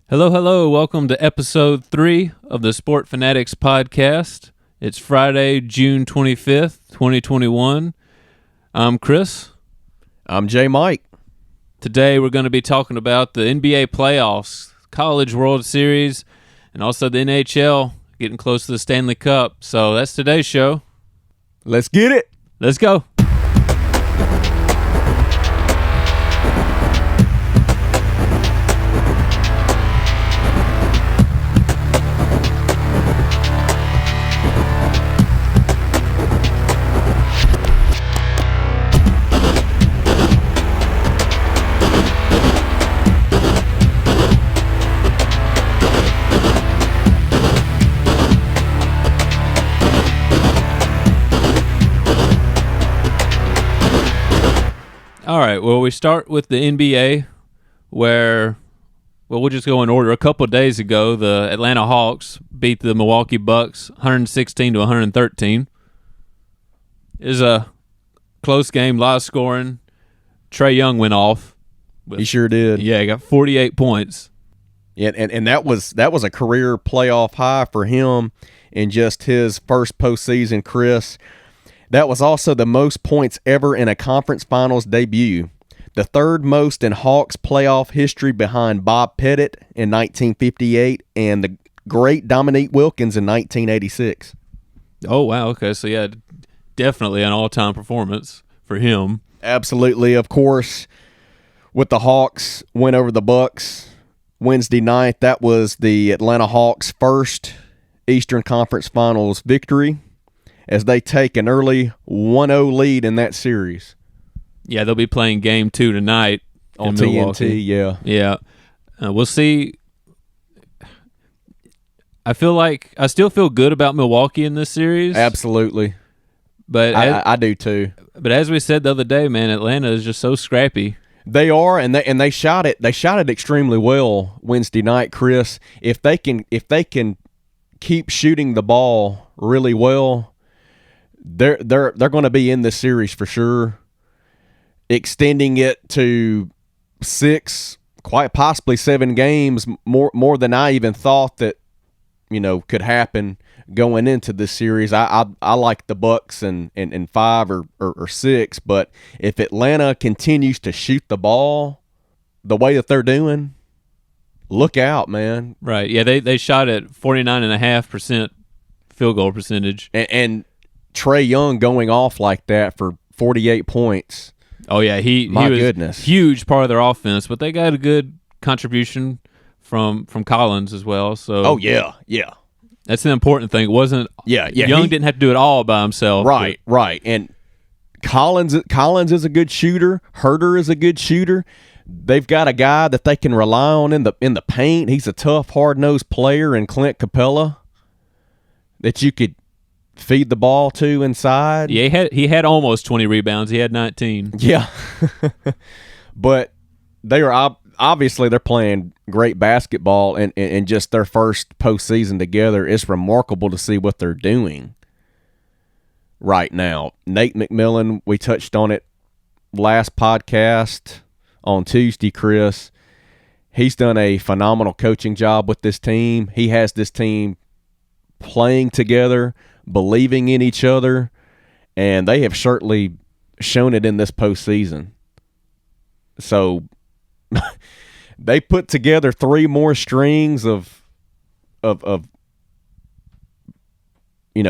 Hello, hello. Welcome to episode 3 of the Sport Fanatics podcast. It's Friday, June 25th, 2021. I'm Chris. I'm J. Mike. Today we're going to be talking about the NBA playoffs, College World Series, and also the NHL getting close to the Stanley Cup. So that's today's show. Let's get it. Let's go. All right, well, we start with the NBA where, we'll just go in order. A couple of days ago, the Atlanta Hawks beat the Milwaukee Bucks 116 to 113. It was a close game, lot of scoring. Trae Young went off. He sure did. Yeah, he got 48 points. Yeah, and that was a career playoff high for him in just his first postseason, Chris. That was also the most points ever in a conference finals debut. The third most in Hawks playoff history behind Bob Pettit in 1958 and the great Dominique Wilkins in 1986. Oh, wow. Okay, so yeah, definitely an all-time performance for him. Absolutely. Of course, with the Hawks win over the Bucks Wednesday night, that was the Atlanta Hawks' first Eastern Conference Finals victory, as they take an early 1-0 lead in that series. Yeah, they'll be playing Game 2 tonight on in Milwaukee. TNT, yeah. Yeah. We'll see. I still feel good about Milwaukee in this series. Absolutely. But I do too. But as we said the other day, man, Atlanta is just so scrappy. They are, and they shot it. They shot it extremely well Wednesday night, Chris. If they can keep shooting the ball really well, they're going to be in this series for sure. Extending it to 6, quite possibly 7 games, more than I even thought that could happen going into this series. I like the Bucks in 5 or 6, but if Atlanta continues to shoot the ball the way that they're doing, look out, man. Right? Yeah, they shot at 49.5% field goal percentage, and Trae Young going off like that for 48 points. Oh yeah, he was goodness, huge part of their offense, but they got a good contribution from Collins as well. So yeah. That's the important thing. It wasn't Young didn't have to do it all by himself. Right. And Collins is a good shooter. Herter is a good shooter. They've got a guy that they can rely on in the paint. He's a tough, hard-nosed player in Clint Capella that you could feed the ball to inside. Yeah, he had almost 20 rebounds. He had 19. Yeah. But they are obviously they're playing great basketball, and just their first postseason together. It's remarkable to see what they're doing right now. Nate McMillan, we touched on it last podcast on Tuesday, Chris. He's done a phenomenal coaching job with this team. He has this team playing together, believing in each other, and they have certainly shown it in this postseason. So they put together 3 more strings of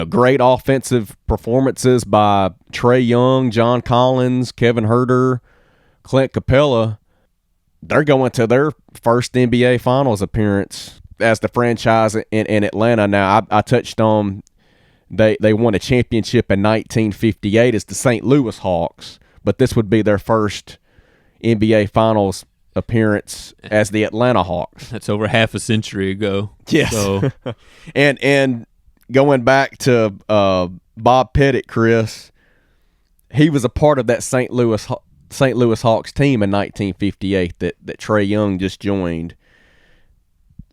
great offensive performances by Trae Young, John Collins, Kevin Herter, Clint Capella. They're going to their first NBA Finals appearance as the franchise in Atlanta. Now, I touched on they won a championship in 1958 as the St. Louis Hawks, but this would be their first NBA Finals appearance as the Atlanta Hawks. That's over half a century ago. Yes. So. and going back to Bob Pettit, Chris, he was a part of that St. Louis Hawks team in 1958 that Trae Young just joined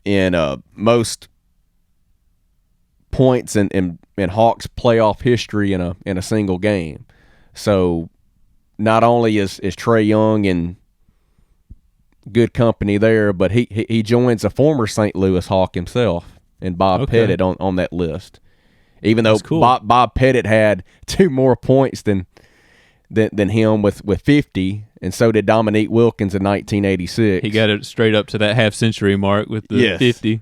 in most points in Hawks playoff history in a single game. So not only is Trae Young and good company there. But he joins a former St. Louis Hawk himself, and Bob Pettit on that list. Even though cool. Bob Pettit had 2 more points than him with 50, and so did Dominique Wilkins in 1986. He got it straight up to that half-century mark with the 50.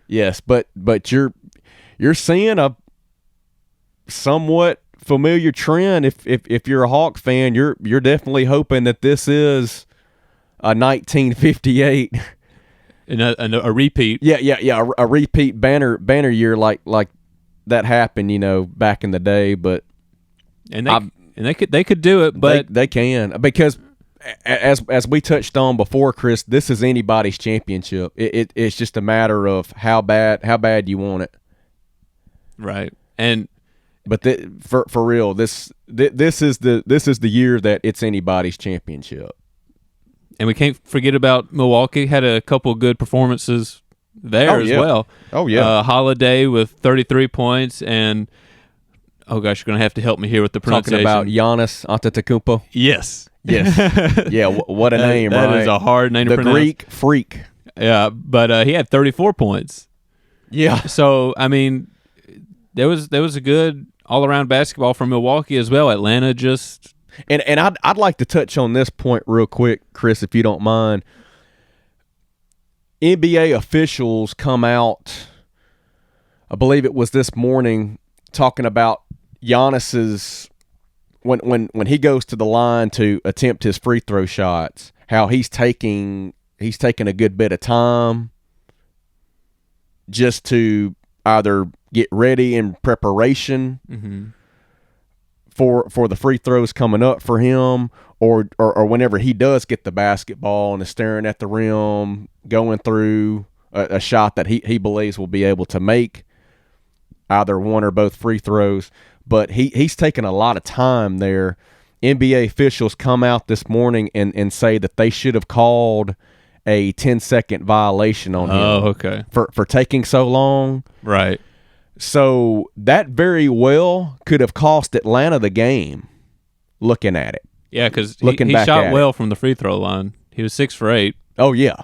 Yes, but you're seeing a somewhat familiar trend. If you're a Hawk fan, you're definitely hoping that this is a 1958 and a repeat. Yeah, a repeat banner year like that happened, back in the day. But they could do it, but they can, because as we touched on before, Chris, this is anybody's championship. It's just a matter of how bad you want it. Right. But for real, this is the year that it's anybody's championship. And we can't forget about Milwaukee. Had a couple of good performances there as well. Oh yeah. Holiday with 33 points, and oh gosh, you're gonna have to help me here with the pronunciation. Talking about Giannis Antetokounmpo. Yes. Yeah. What a name, right? That is a hard name to pronounce. The Greek Freak. Yeah, but he had 34 points. Yeah. So I mean, there was a good all-around basketball from Milwaukee as well. Atlanta just and I'd like to touch on this point real quick, Chris, if you don't mind. NBA officials come out, I believe it was this morning, talking about Giannis's when he goes to the line to attempt his free throw shots, how he's taking a good bit of time just to either get ready in preparation for the free throws coming up for him, or whenever he does get the basketball and is staring at the rim, going through a shot that he believes will be able to make either one or both free throws. But he's taken a lot of time there. NBA officials come out this morning and say that they should have called a 10-second violation on him. Oh, okay. For taking so long. Right. So that very well could have cost Atlanta the game, looking at it. Yeah, because he shot well from the free throw line. He was 6 for 8. Oh, yeah.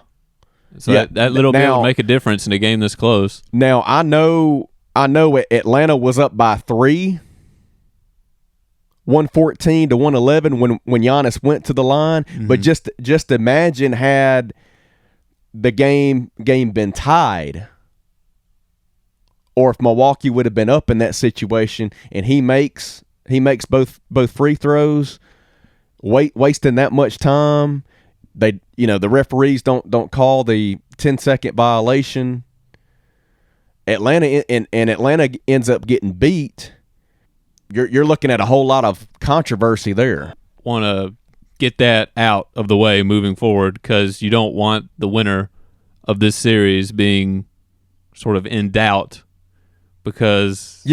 So that little bit would make a difference in a game this close. Now, I know Atlanta was up by 3, 114 to 111 when Giannis went to the line. Mm-hmm. But just imagine had the game been tied, or if Milwaukee would have been up in that situation and he makes both free throws, wasting that much time. The referees don't call the 10-second violation. Atlanta ends up getting beat. You're looking at a whole lot of controversy there. Want to get that out of the way moving forward, because you don't want the winner of this series being sort of in doubt because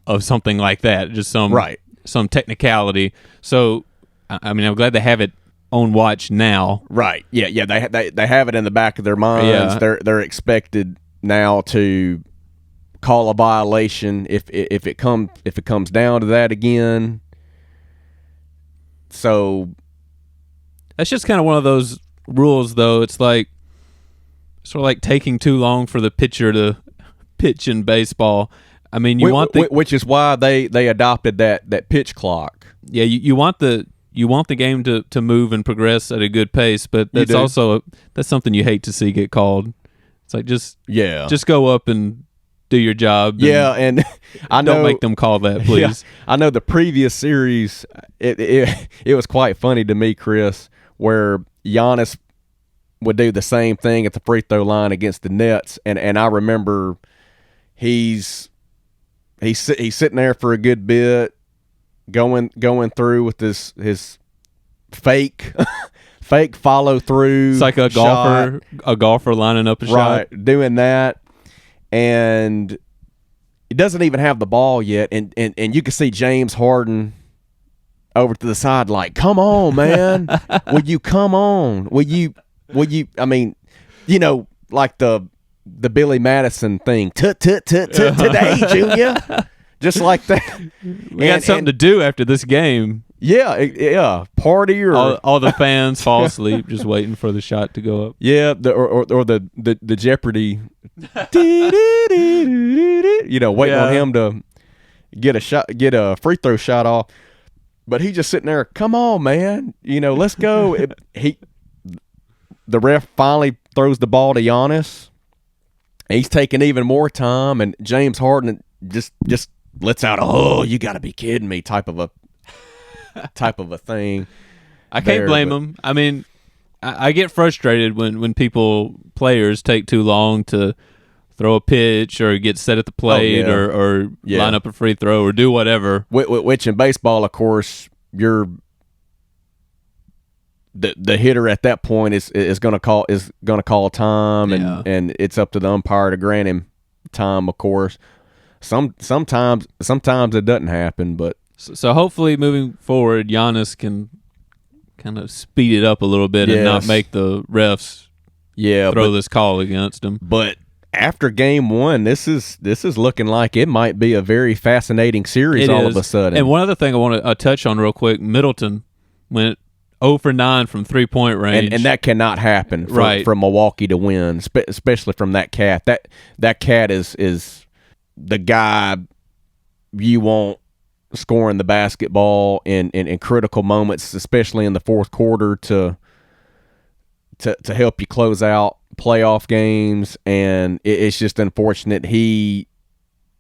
of something like that, just some technicality. So, I mean, I'm glad they have it on watch now. Right. Yeah. They have it in the back of their minds. Yeah. They're expected now to call a violation if it comes down to that again. So that's just kind of one of those rules, though. It's like sort of like taking too long for the pitcher to pitch in baseball. I mean, which is why they adopted that pitch clock. Yeah, you want the game to move and progress at a good pace, but that's something you hate to see get called. It's like just go up and do your job. And I know, don't make them call that, please. Yeah, I know the previous series, it was quite funny to me, Chris, where Giannis would do the same thing at the free throw line against the Nets, and I remember he's sitting there for a good bit, going through with his fake follow through. It's like a golfer lining up a shot, doing that. And he doesn't even have the ball yet, and you can see James Harden over to the side like, come on, man. Will you come on? Will you I mean, like the Billy Madison thing. Today, Junior. Just like that. We got something to do after this game. Yeah, party or all the fans fall asleep just waiting for the shot to go up. yeah, or the Jeopardy, waiting on him to get a free throw shot off. But he just sitting there, come on, man, let's go. The ref finally throws the ball to Giannis. He's taking even more time, and James Harden just lets out you got to be kidding me type of a thing. I can't blame him. I mean, I get frustrated when players take too long to throw a pitch or get set at the plate or line up a free throw or do whatever. Which in baseball, of course, you're the hitter at that point is going to call time, and it's up to the umpire to grant him time. Of course, sometimes it doesn't happen, but so hopefully moving forward, Giannis can kind of speed it up a little bit and not make the refs throw this call against him. But after game one, this is looking like it might be a very fascinating series of a sudden. And one other thing I want to touch on real quick, Middleton went 0 for 9 from 3-point range. And that cannot happen for Milwaukee to win, especially from that cat. That cat is the guy you want scoring the basketball in critical moments, especially in the fourth quarter to help you close out playoff games. And it's just unfortunate he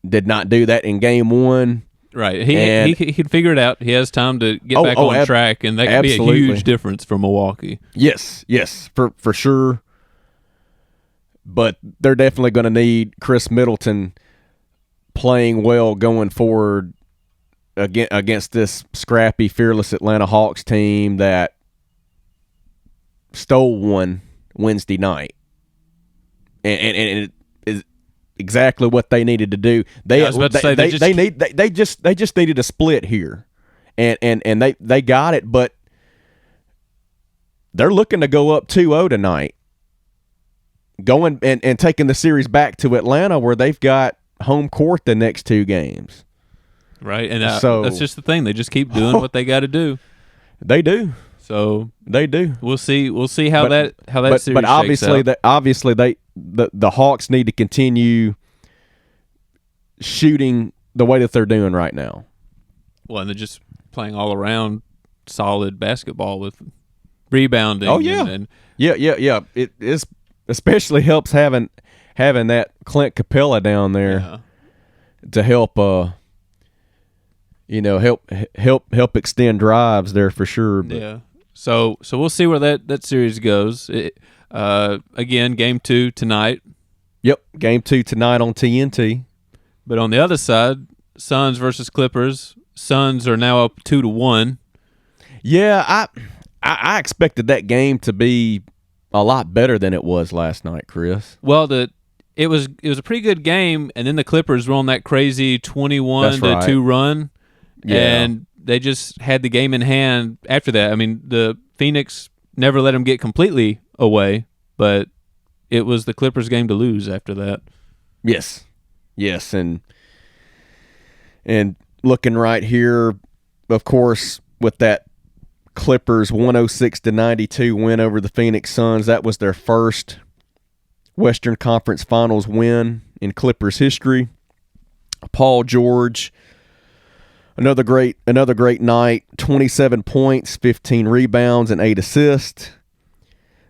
did not do that in game one. Right. He can figure it out. He has time to get back on track, and that could be a huge difference for Milwaukee. Yes, for sure. But they're definitely going to need Chris Middleton playing well going forward against this scrappy, fearless Atlanta Hawks team that stole one Wednesday night. And it is exactly what they needed to do. They just needed a split here, and they got it. But they're looking to go up 2-0 tonight, going and taking the series back to Atlanta, where they've got home court the next two games. Right, and so that's just the thing. They just keep doing what they got to do. They do. So they do. We'll see how that series but obviously shakes out. obviously the Hawks need to continue shooting the way that they're doing right now. Well, and they're just playing all around solid basketball with rebounding. Oh yeah, yeah. It is especially helps having that Clint Capella down there to help. Help extend drives there for sure. But. Yeah. So we'll see where that series goes. Again, game 2 tonight. Yep, game 2 tonight on TNT. But on the other side, Suns versus Clippers. Suns are now up 2-1. Yeah, I expected that game to be a lot better than it was last night, Chris. Well, it was a pretty good game, and then the Clippers were on that crazy 21-2 run. Yeah. And they just had the game in hand after that. I mean, the Phoenix never let them get completely away, but it was the Clippers' game to lose after that. Yes, and looking right here, of course, with that Clippers 106-92 win over the Phoenix Suns, that was their first Western Conference Finals win in Clippers history. Paul George. Another great night, 27 points, 15 rebounds, and 8 assists.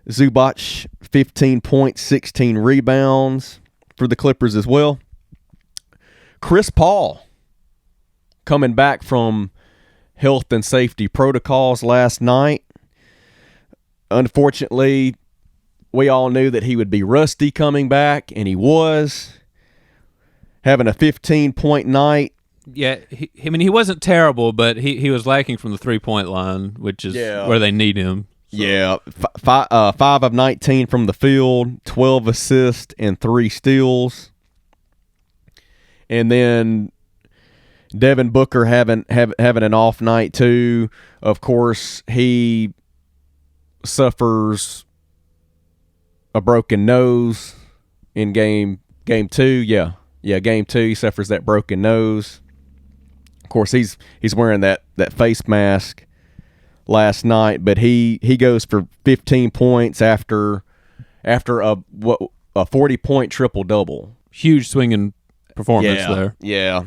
Zubac, 15 points, 16 rebounds for the Clippers as well. Chris Paul, coming back from health and safety protocols last night. Unfortunately, we all knew that he would be rusty coming back, and he was. Having a 15-point night. Yeah, he wasn't terrible, but he was lacking from the 3-point line, which is where they need him. So. Yeah, 5 of 19 from the field, 12 assists, and 3 steals. And then Devin Booker having an off night too. Of course, he suffers a broken nose in game 2. Yeah, game 2 he suffers that broken nose. Of course, he's wearing that face mask last night, but he goes for 15 points after a 40-point triple double. Huge swinging performance there. Yeah.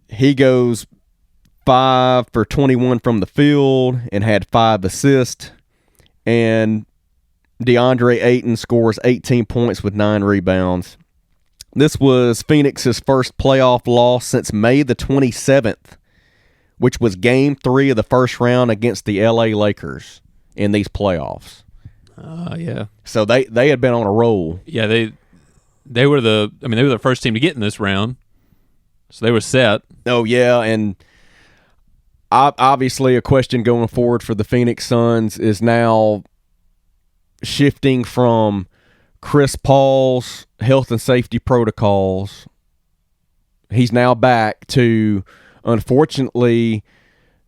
He goes 5 for 21 from the field and had 5 assists. And DeAndre Ayton scores 18 points with 9 rebounds. This was Phoenix's first playoff loss since May the 27th, which was Game 3 of the first round against the LA Lakers in these playoffs. Yeah. So they had been on a roll. Yeah, they were the first team to get in this round, so they were set. Oh yeah, and obviously a question going forward for the Phoenix Suns is now shifting from Chris Paul's health and safety protocols. He's now back to, unfortunately,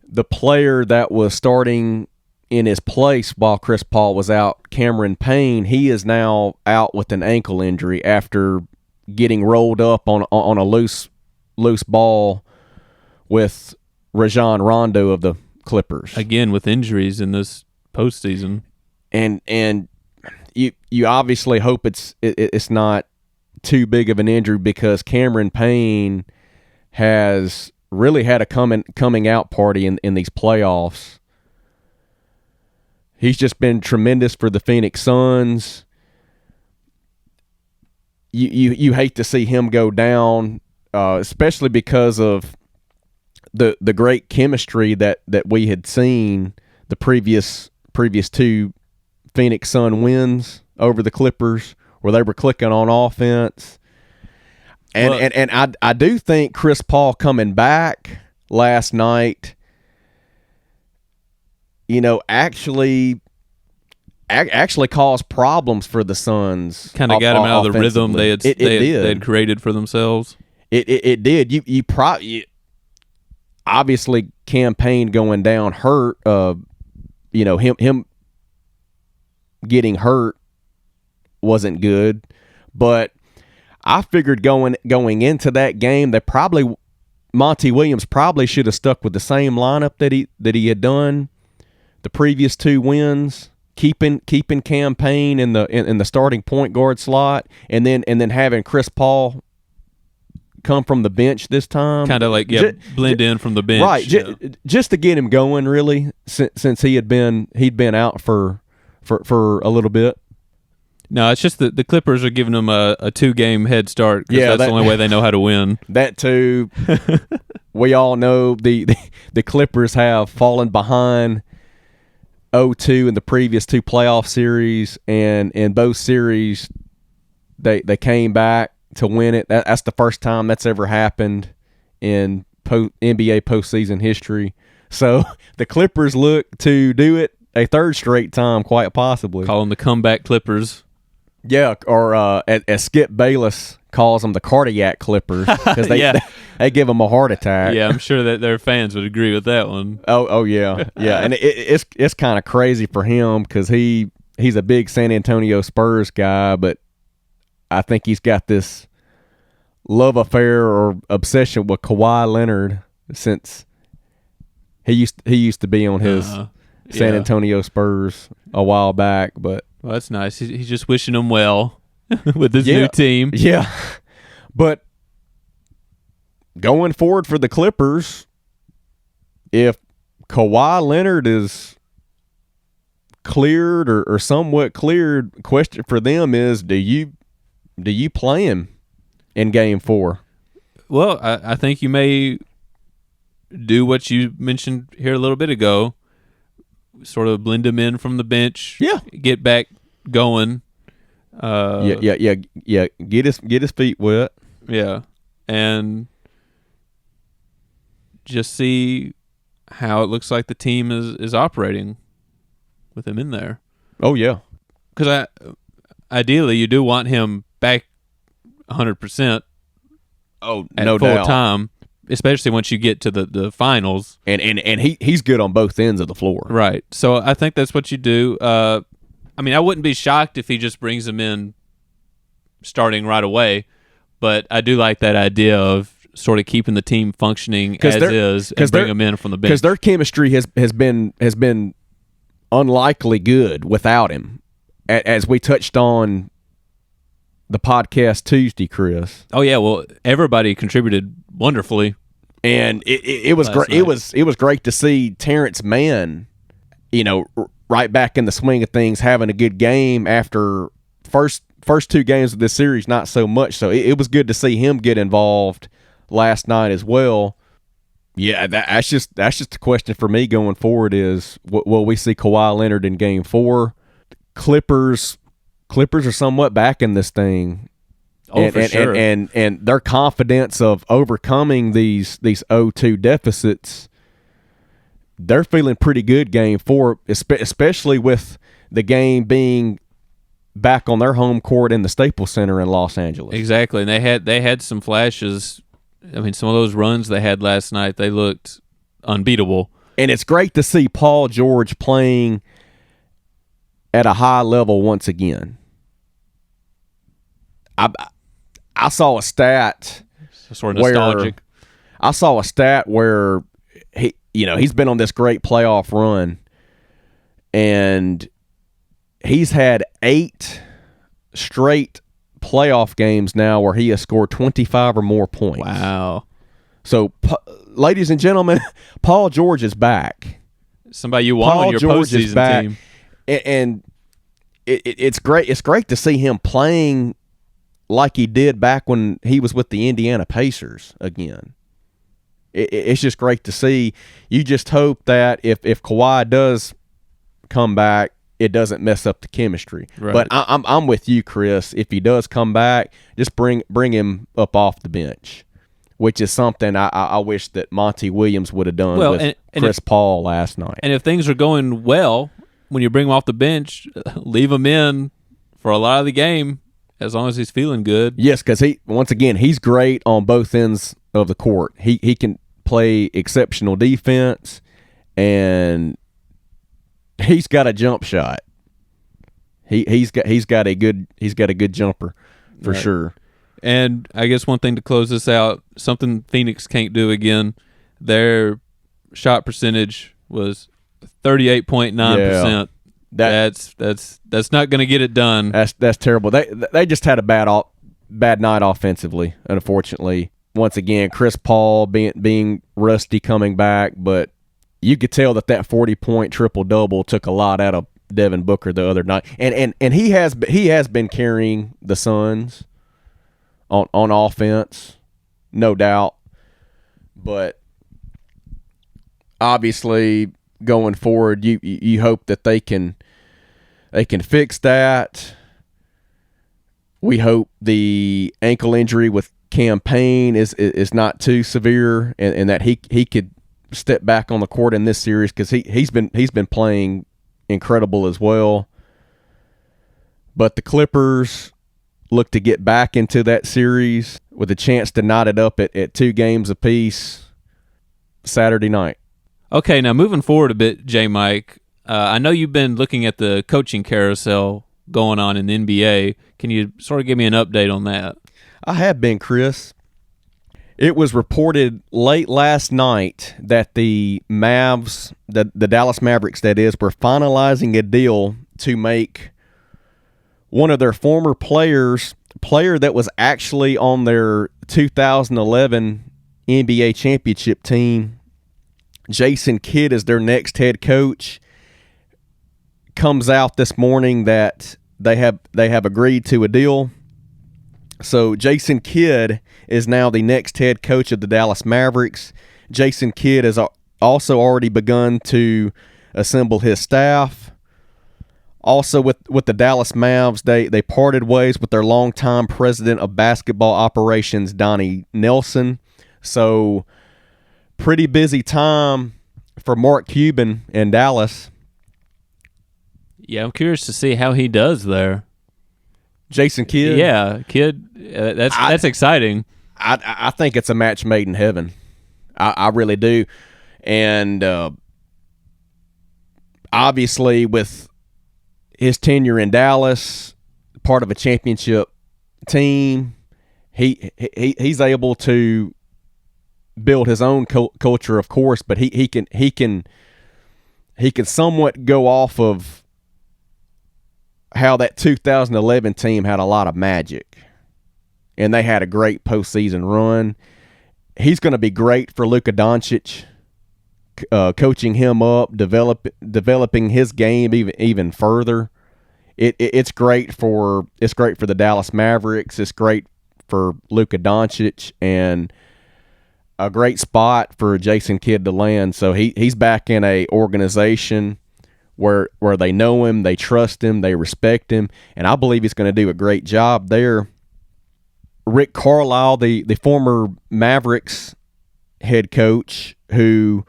the player that was starting in his place while Chris Paul was out, Cameron Payne. He is now out with an ankle injury after getting rolled up on a loose ball with Rajon Rondo of the Clippers. Again, with injuries in this postseason. And you obviously hope it's not too big of an injury, because Cameron Payne has really had a coming out party in these playoffs. He's just been tremendous for the Phoenix Suns. You hate to see him go down, especially because of the great chemistry that we had seen the previous 2 Phoenix Sun wins over the Clippers, where they were clicking on offense. And I do think Chris Paul coming back last night, actually caused problems for the Suns. Kind of got them out of the rhythm they had created for themselves. It did. You probably, obviously, Campaign going down hurt. Him getting hurt wasn't good, but I figured going into that game that Monty Williams probably should have stuck with the same lineup that he had done the previous 2 wins, keeping Campaign in the starting point guard slot, and then having Chris Paul come from the bench this time, kind of like blend in from the bench, right? Just to get him going, really, since he'd been out for a little bit. No, it's just the Clippers are giving them a 2-game head start, because that's the only way they know how to win. That too. We all know the Clippers have fallen behind 0-2 in the previous 2 playoff series, and in both series they came back to win it. That's the first time that's ever happened in NBA postseason history. So the Clippers look to do it a 3rd straight time, quite possibly. Call them the comeback Clippers. Yeah, or as Skip Bayless calls them, the cardiac Clippers, because they give them a heart attack. Yeah, I'm sure that their fans would agree with that one. Oh yeah, yeah, and it's kind of crazy for him, because he's a big San Antonio Spurs guy, but I think he's got this love affair or obsession with Kawhi Leonard since he used to be on his San Antonio Spurs a while back. But well, that's nice. He's just wishing him well with his new team. Yeah, but going forward for the Clippers, if Kawhi Leonard is cleared or somewhat cleared, question for them is, do you play him in Game 4? Well, I think you may do what you mentioned here a little bit ago, sort of blend him in from the bench. Yeah, get back going. Yeah. Get his feet wet. Yeah, and just see how it looks like the team is operating with him in there. Oh yeah, because ideally you do want him back 100%. Oh, at no full doubt. time, especially once you get to the finals. And he's good on both ends of the floor. Right. So I think that's what you do. I mean, I wouldn't be shocked if he just brings him in starting right away, but I do like that idea of sort of keeping the team functioning as is and bring them in from the bench. Because their chemistry has been unlikely good without him, as we touched on the podcast Tuesday, Chris. Oh yeah, well, everybody contributed wonderfully, and it was great. It was great to see Terrence Mann, right back in the swing of things, having a good game after first two games of this series, not so much. So it was good to see him get involved last night as well. Yeah, that's just a question for me going forward is, will we see Kawhi Leonard in Game 4? Clippers are somewhat back in this thing. For sure. And their confidence of overcoming these 0-2 deficits, they're feeling pretty good Game 4, especially with the game being back on their home court in the Staples Center in Los Angeles. Exactly, and they had some flashes. I mean, some of those runs they had last night, they looked unbeatable. And it's great to see Paul George playing at a high level once again. I saw a stat, sort of nostalgic. I saw a stat where he's been on this great playoff run, and he's had 8 straight playoff games now where he has scored 25 or more points. Wow. So, ladies and gentlemen, Paul George is back. Somebody you want on your postseason team. And it's great. It's great to see him playing like he did back when he was with the Indiana Pacers again. It's just great to see. You just hope that if Kawhi does come back, it doesn't mess up the chemistry. Right. But I'm with you, Chris. If he does come back, just bring him up off the bench, which is something I wish that Monty Williams would have done with Chris Paul last night. And if things are going well, when you bring him off the bench, leave him in for a lot of the game as long as he's feeling good. Yes, because he's great on both ends of the court. He can play exceptional defense, and he's got a jump shot. He's got a good jumper for right. sure. And I guess one thing to close this out, something Phoenix can't do again. Their shot percentage was 38.9%. That's not going to get it done. That's terrible. They just had a bad night offensively, unfortunately. Once again, Chris Paul being rusty coming back, but you could tell that 40-point triple-double took a lot out of Devin Booker the other night. And he has been carrying the Suns on offense, no doubt. But obviously going forward, you hope that they can fix that. We hope the ankle injury with Cam Payne is not too severe, and that he could step back on the court in this series, because he's been playing incredible as well. But the Clippers look to get back into that series with a chance to knot it up at 2 games apiece Saturday night. Okay, now moving forward a bit, J. Mike, I know you've been looking at the coaching carousel going on in the NBA. Can you sort of give me an update on that? I have been, Chris. It was reported late last night that the Mavs, the Dallas Mavericks that is, were finalizing a deal to make one of their former player that was actually on their 2011 NBA championship team, Jason Kidd, is their next head coach. Comes out this morning that they have agreed to a deal. So Jason Kidd is now the next head coach of the Dallas Mavericks. Jason Kidd has also already begun to assemble his staff. Also with the Dallas Mavs, they parted ways with their longtime president of basketball operations, Donnie Nelson. So pretty busy time for Mark Cuban in Dallas. Yeah, I'm curious to see how he does there. Jason Kidd? Yeah, Kidd. That's exciting. I think it's a match made in heaven. I really do. And obviously with his tenure in Dallas, part of a championship team, he's able to build his own culture, of course, but he can somewhat go off of how that 2011 team had a lot of magic, and they had a great postseason run. He's going to be great for Luka Doncic, coaching him up, developing his game even further. It's great for the Dallas Mavericks. It's great for Luka Doncic, and a great spot for Jason Kidd to land. So he's back in a organization where they know him, they trust him, they respect him, and I believe he's going to do a great job there. Rick Carlisle, the former Mavericks head coach, who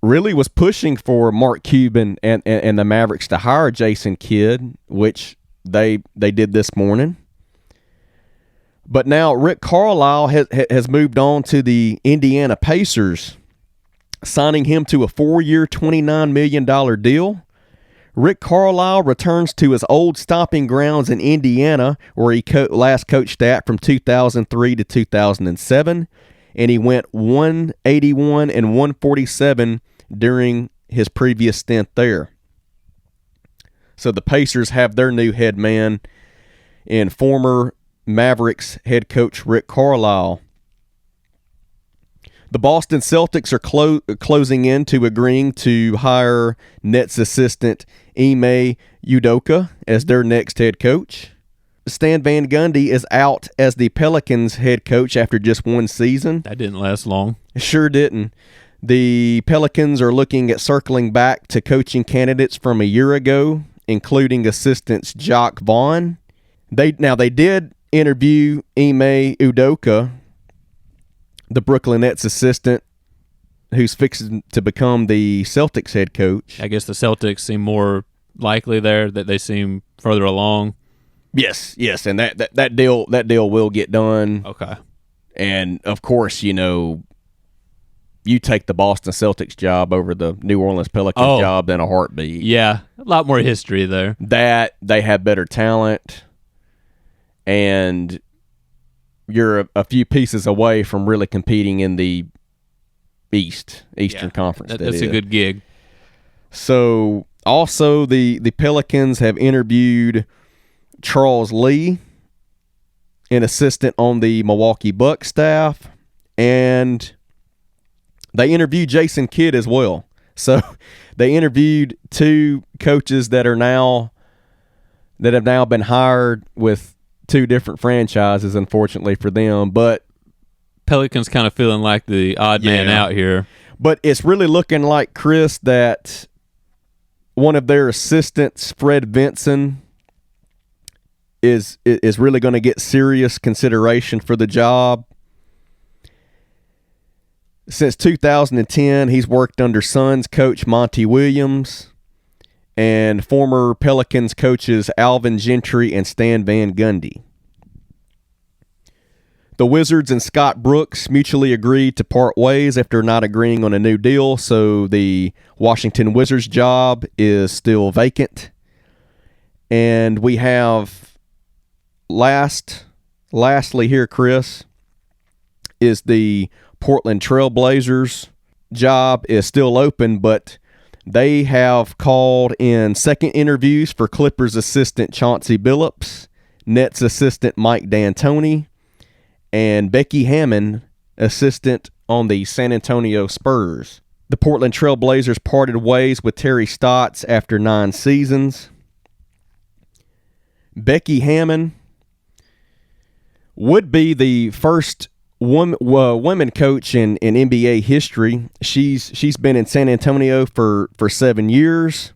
really was pushing for Mark Cuban and the Mavericks to hire Jason Kidd, which they did this morning. But now Rick Carlisle has moved on to the Indiana Pacers, signing him to a 4-year, $29 million deal. Rick Carlisle returns to his old stomping grounds in Indiana, where he last coached at from 2003 to 2007, and he went 181 and 147 during his previous stint there. So the Pacers have their new head man in former Mavericks head coach Rick Carlisle. The Boston Celtics are closing in to agreeing to hire Nets assistant Ime Udoka as their next head coach. Stan Van Gundy is out as the Pelicans head coach after just one season. That didn't last long. It sure didn't. The Pelicans are looking at circling back to coaching candidates from a year ago, including assistants Jock Vaughn. They did interview Ime Udoka, the Brooklyn Nets assistant, who's fixing to become the Celtics head coach. I guess the Celtics seem more likely there, that they seem further along. Yes, and that deal will get done. Okay. And of course, you take the Boston Celtics job over the New Orleans Pelicans job in a heartbeat. Yeah, a lot more history there. That they have better talent, and you're a few pieces away from really competing in the Eastern Conference. That's a good gig. So also the Pelicans have interviewed Charles Lee, an assistant on the Milwaukee Bucks staff, and they interviewed Jason Kidd as well. So they interviewed two coaches that have now been hired with two different franchises, unfortunately for them. But Pelicans kind of feeling like the odd man out here. But it's really looking like, Chris, that one of their assistants, Fred Vinson, is really going to get serious consideration for the job. Since 2010, he's worked under Suns coach Monty Williams and former Pelicans coaches Alvin Gentry and Stan Van Gundy. The Wizards and Scott Brooks mutually agreed to part ways after not agreeing on a new deal, so the Washington Wizards job is still vacant. And we have lastly here, Chris, is the Portland Trail Blazers job is still open, but they have called in second interviews for Clippers assistant Chauncey Billups, Nets assistant Mike D'Antoni, and Becky Hammon, assistant on the San Antonio Spurs. The Portland Trail Blazers parted ways with Terry Stotts after 9 seasons. Becky Hammon would be the first women coach in NBA history. She's been in San Antonio for 7 years.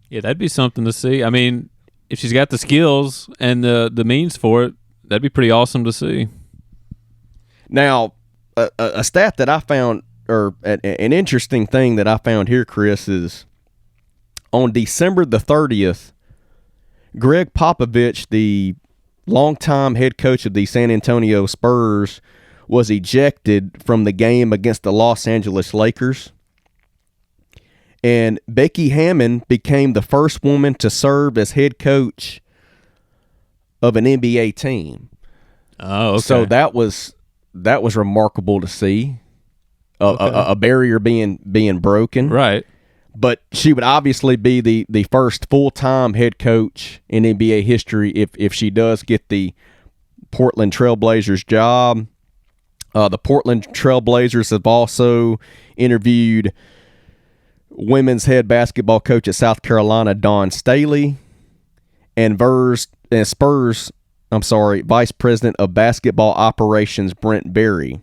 Yeah, that'd be something to see. I mean, if she's got the skills and the means for it, that'd be pretty awesome to see. Now, a stat that I found, or an interesting thing that I found here, Chris, is on December the 30th, Greg Popovich, the longtime head coach of the San Antonio Spurs, was ejected from the game against the Los Angeles Lakers. And Becky Hammon became the first woman to serve as head coach of an NBA team. Oh, okay. So that was that was remarkable to see. Okay. A barrier being broken. Right. But she would obviously be the first full-time head coach in NBA history if she does get the Portland Trailblazers job. The Portland Trailblazers have also interviewed women's head basketball coach at South Carolina, Dawn Staley, and Spurs, vice president of basketball operations, Brent Berry.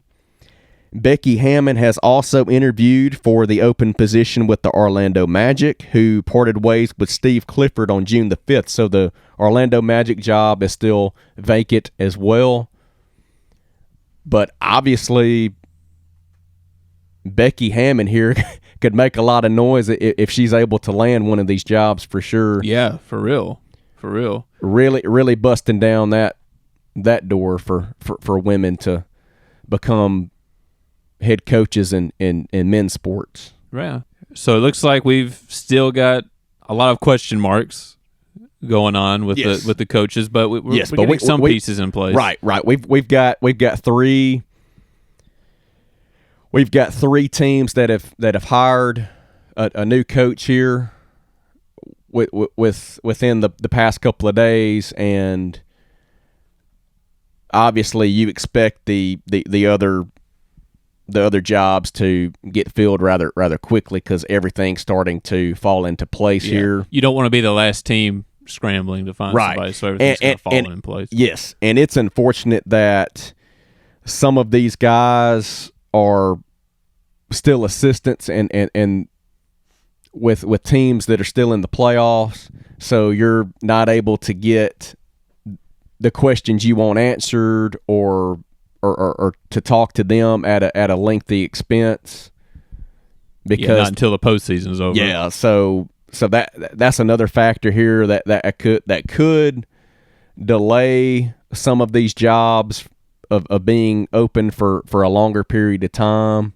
Becky Hammon has also interviewed for the open position with the Orlando Magic, who parted ways with Steve Clifford on June the 5th. So the Orlando Magic job is still vacant as well. But obviously, Becky Hammon here could make a lot of noise if she's able to land one of these jobs for sure. Yeah, for real. Really busting down that door for women to become head coaches in men's sports. Yeah. So it looks like we've still got a lot of question marks going on with the coaches, but we're getting some pieces in place. Right. We've got three teams that have hired a new coach here within the past couple of days, and obviously you expect the other jobs to get filled rather quickly because everything's starting to fall into place here. You don't want to be the last team scrambling to find somebody, so everything's going to fall in place. Yes, and it's unfortunate that some of these guys are still assistants and with teams that are still in the playoffs, so you're not able to get the questions you want answered or to talk to them at a lengthy expense, because not until the postseason is over. Yeah, so that's another factor here that could delay some of these jobs of being open for a longer period of time.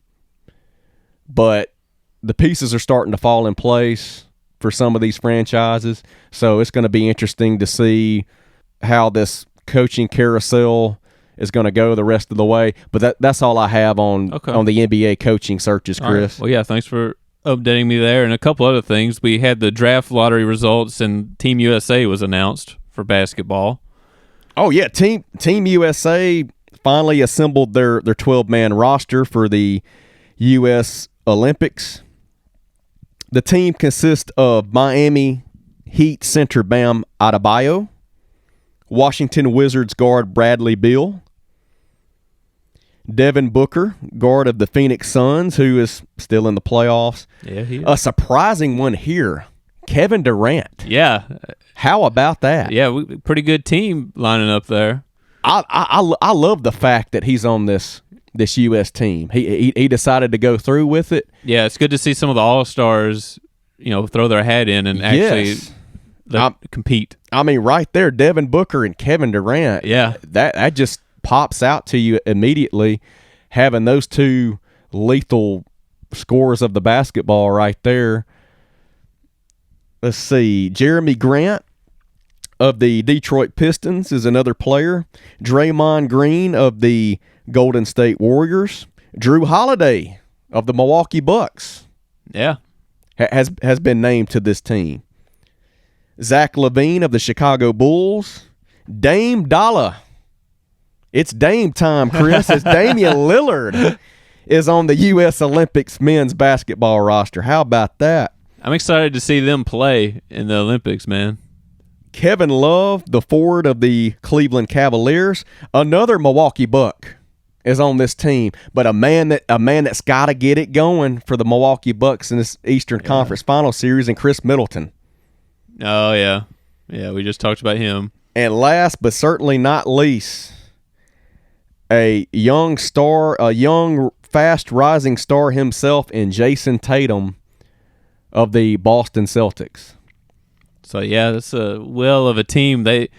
But the pieces are starting to fall in place for some of these franchises, so it's going to be interesting to see how this coaching carousel is going to go the rest of the way. But that's all I have on the NBA coaching searches, Chris. Right. Well, yeah, thanks for updating me there. And a couple other things. We had the draft lottery results, and Team USA was announced for basketball. Oh, yeah. Team USA finally assembled their 12-man roster for the U.S. Olympics. The team consists of Miami Heat center Bam Adebayo, Washington Wizards guard Bradley Beal, Devin Booker, guard of the Phoenix Suns, who is still in the playoffs. Yeah, he is. A surprising one here, Kevin Durant. Yeah. How about that? Yeah, pretty good team lining up there. I love the fact that he's on this U.S. team. He decided to go through with it. Yeah, it's good to see some of the All-Stars, throw their hat in and actually compete. I mean, right there, Devin Booker and Kevin Durant. Yeah. That just pops out to you immediately, having those two lethal scorers of the basketball right there. Let's see. Jeremy Grant of the Detroit Pistons is another player. Draymond Green of the Golden State Warriors. Drew Holiday of the Milwaukee Bucks. Yeah. Has been named to this team. Zach LaVine of the Chicago Bulls. Dame Dollar. It's Dame time, Chris. It's Damian Lillard is on the U.S. Olympics men's basketball roster. How about that? I'm excited to see them play in the Olympics, man. Kevin Love, the forward of the Cleveland Cavaliers, another Milwaukee Buck, is on this team. But a man that's got to get it going for the Milwaukee Bucks in this Eastern Conference Final Series, and Chris Middleton. Oh, yeah. Yeah, we just talked about him. And last but certainly not least, a young fast rising star himself in Jason Tatum of the Boston Celtics. So yeah, that's a will of a team. They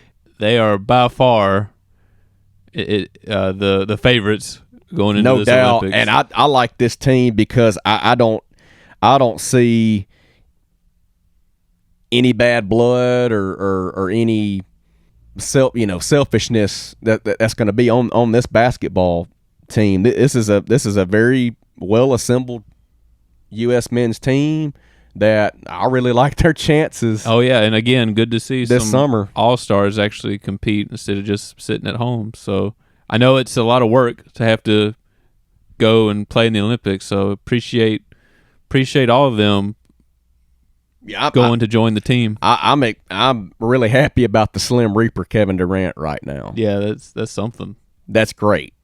are by far the favorites going into no this doubt. Olympics. And I like this team because I don't see any bad blood or any selfishness that's going to be on this basketball team. This is a very well assembled U.S. men's team that I really like their chances. Oh yeah, and again, good to see this some summer all-stars actually compete instead of just sitting at home. So I know it's a lot of work to have to go and play in the Olympics. So appreciate all of them going to join the team. I'm really happy about the Slim Reaper Kevin Durant right now. Yeah, that's something. That's great.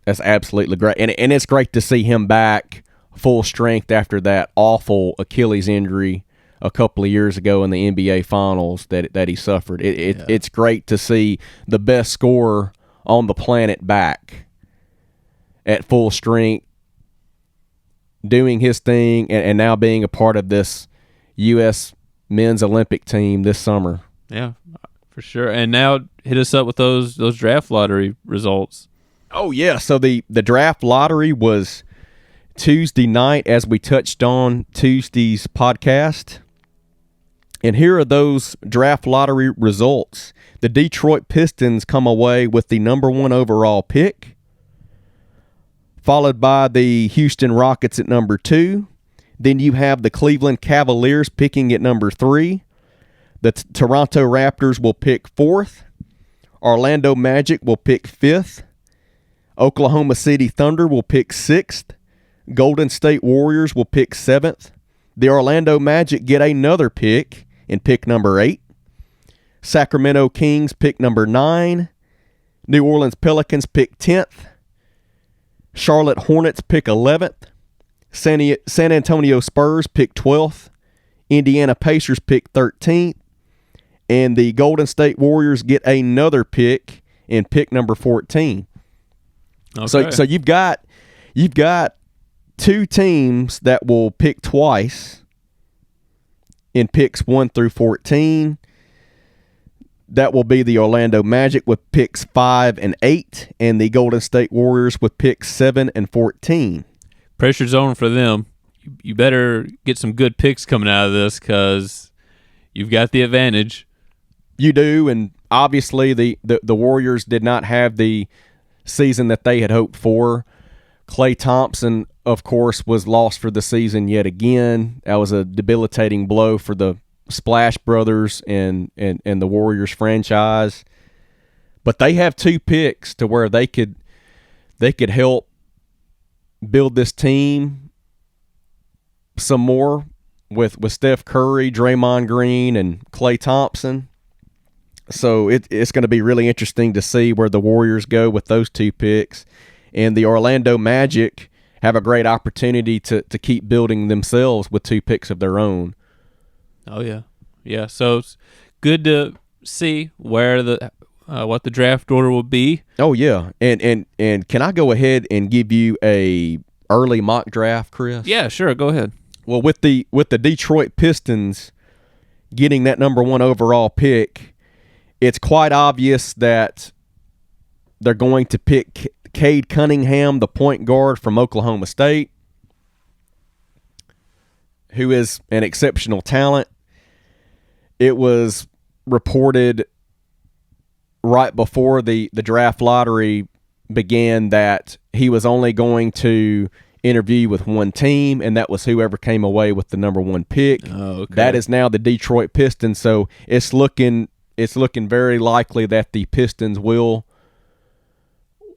That's absolutely great, and it's great to see him back full strength after that awful Achilles injury a couple of years ago in the NBA Finals that he suffered. It's great to see the best scorer on the planet back at full strength, doing his thing, and now being a part of this U.S. men's Olympic team this summer. Yeah, for sure. And now hit us up with those draft lottery results. Oh, yeah. So the draft lottery was Tuesday night, as we touched on Tuesday's podcast. And here are those draft lottery results. The Detroit Pistons come away with the number 1 overall pick, followed by the Houston Rockets at number 2. Then you have the Cleveland Cavaliers picking at number 3. The Toronto Raptors will pick 4th. Orlando Magic will pick 5th. Oklahoma City Thunder will pick 6th. Golden State Warriors will pick 7th. The Orlando Magic get another pick and pick number 8. Sacramento Kings pick number 9. New Orleans Pelicans pick 10th. Charlotte Hornets pick 11th. San Antonio Spurs pick 12th. Indiana Pacers pick 13th. And the Golden State Warriors get another pick and pick number 14. Okay. So you've got 2 teams that will pick twice in picks 1 through 14. That will be the Orlando Magic with picks 5 and 8, and the Golden State Warriors with picks 7 and 14. Pressure's on for them. You better get some good picks coming out of this because you've got the advantage. You do, and obviously the Warriors did not have the season that they had hoped for. Klay Thompson, of course, was lost for the season yet again. That was a debilitating blow for the Splash Brothers and the Warriors franchise. But they have 2 picks to where they could help build this team some more with Steph Curry, Draymond Green, and Klay Thompson. So it's going to be really interesting to see where the Warriors go with those 2 picks. And the Orlando Magic have a great opportunity to keep building themselves with 2 picks of their own. Oh yeah, yeah. So it's good to see where what the draft order will be. Oh yeah, and can I go ahead and give you a early mock draft, Chris? Yeah, sure. Go ahead. Well, with the Detroit Pistons getting that number 1 overall pick, it's quite obvious that they're going to pick Cade Cunningham, the point guard from Oklahoma State, who is an exceptional talent. It was reported right before the draft lottery began that he was only going to interview with one team, and that was whoever came away with the number 1 pick. Oh, okay. That is now the Detroit Pistons, so it's looking very likely that the Pistons will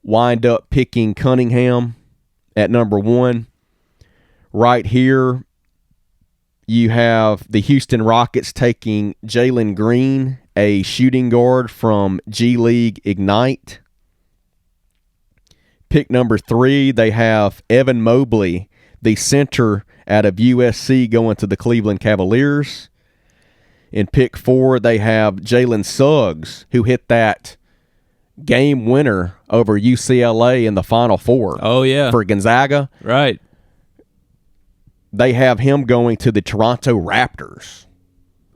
wind up picking Cunningham at number 1. Right here, you have the Houston Rockets taking Jalen Green, a shooting guard from G League Ignite. Pick number 3, they have Evan Mobley, the center out of USC, going to the Cleveland Cavaliers. In pick 4, they have Jalen Suggs, who hit that game winner over UCLA in the Final Four. Oh, yeah. For Gonzaga. Right. They have him going to the Toronto Raptors.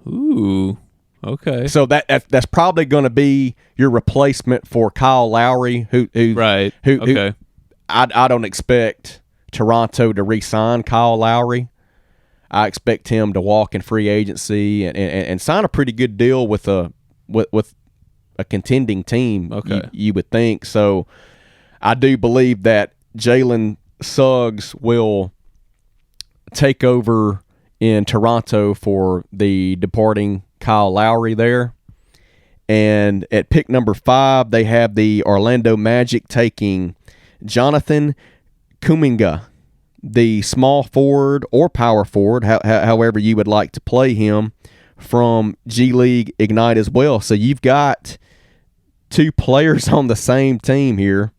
Ooh, okay. So that's probably going to be your replacement for Kyle Lowry, who right. Who I don't expect Toronto to re-sign Kyle Lowry. I expect him to walk in free agency and sign a pretty good deal with a contending team. Okay. You would think. So I do believe that Jalen Suggs will take over in Toronto for the departing Kyle Lowry there. And at pick number 5, they have the Orlando Magic taking Jonathan Kuminga, the small forward or power forward, however you would like to play him, from G League Ignite as well. So you've got 2 players on the same team here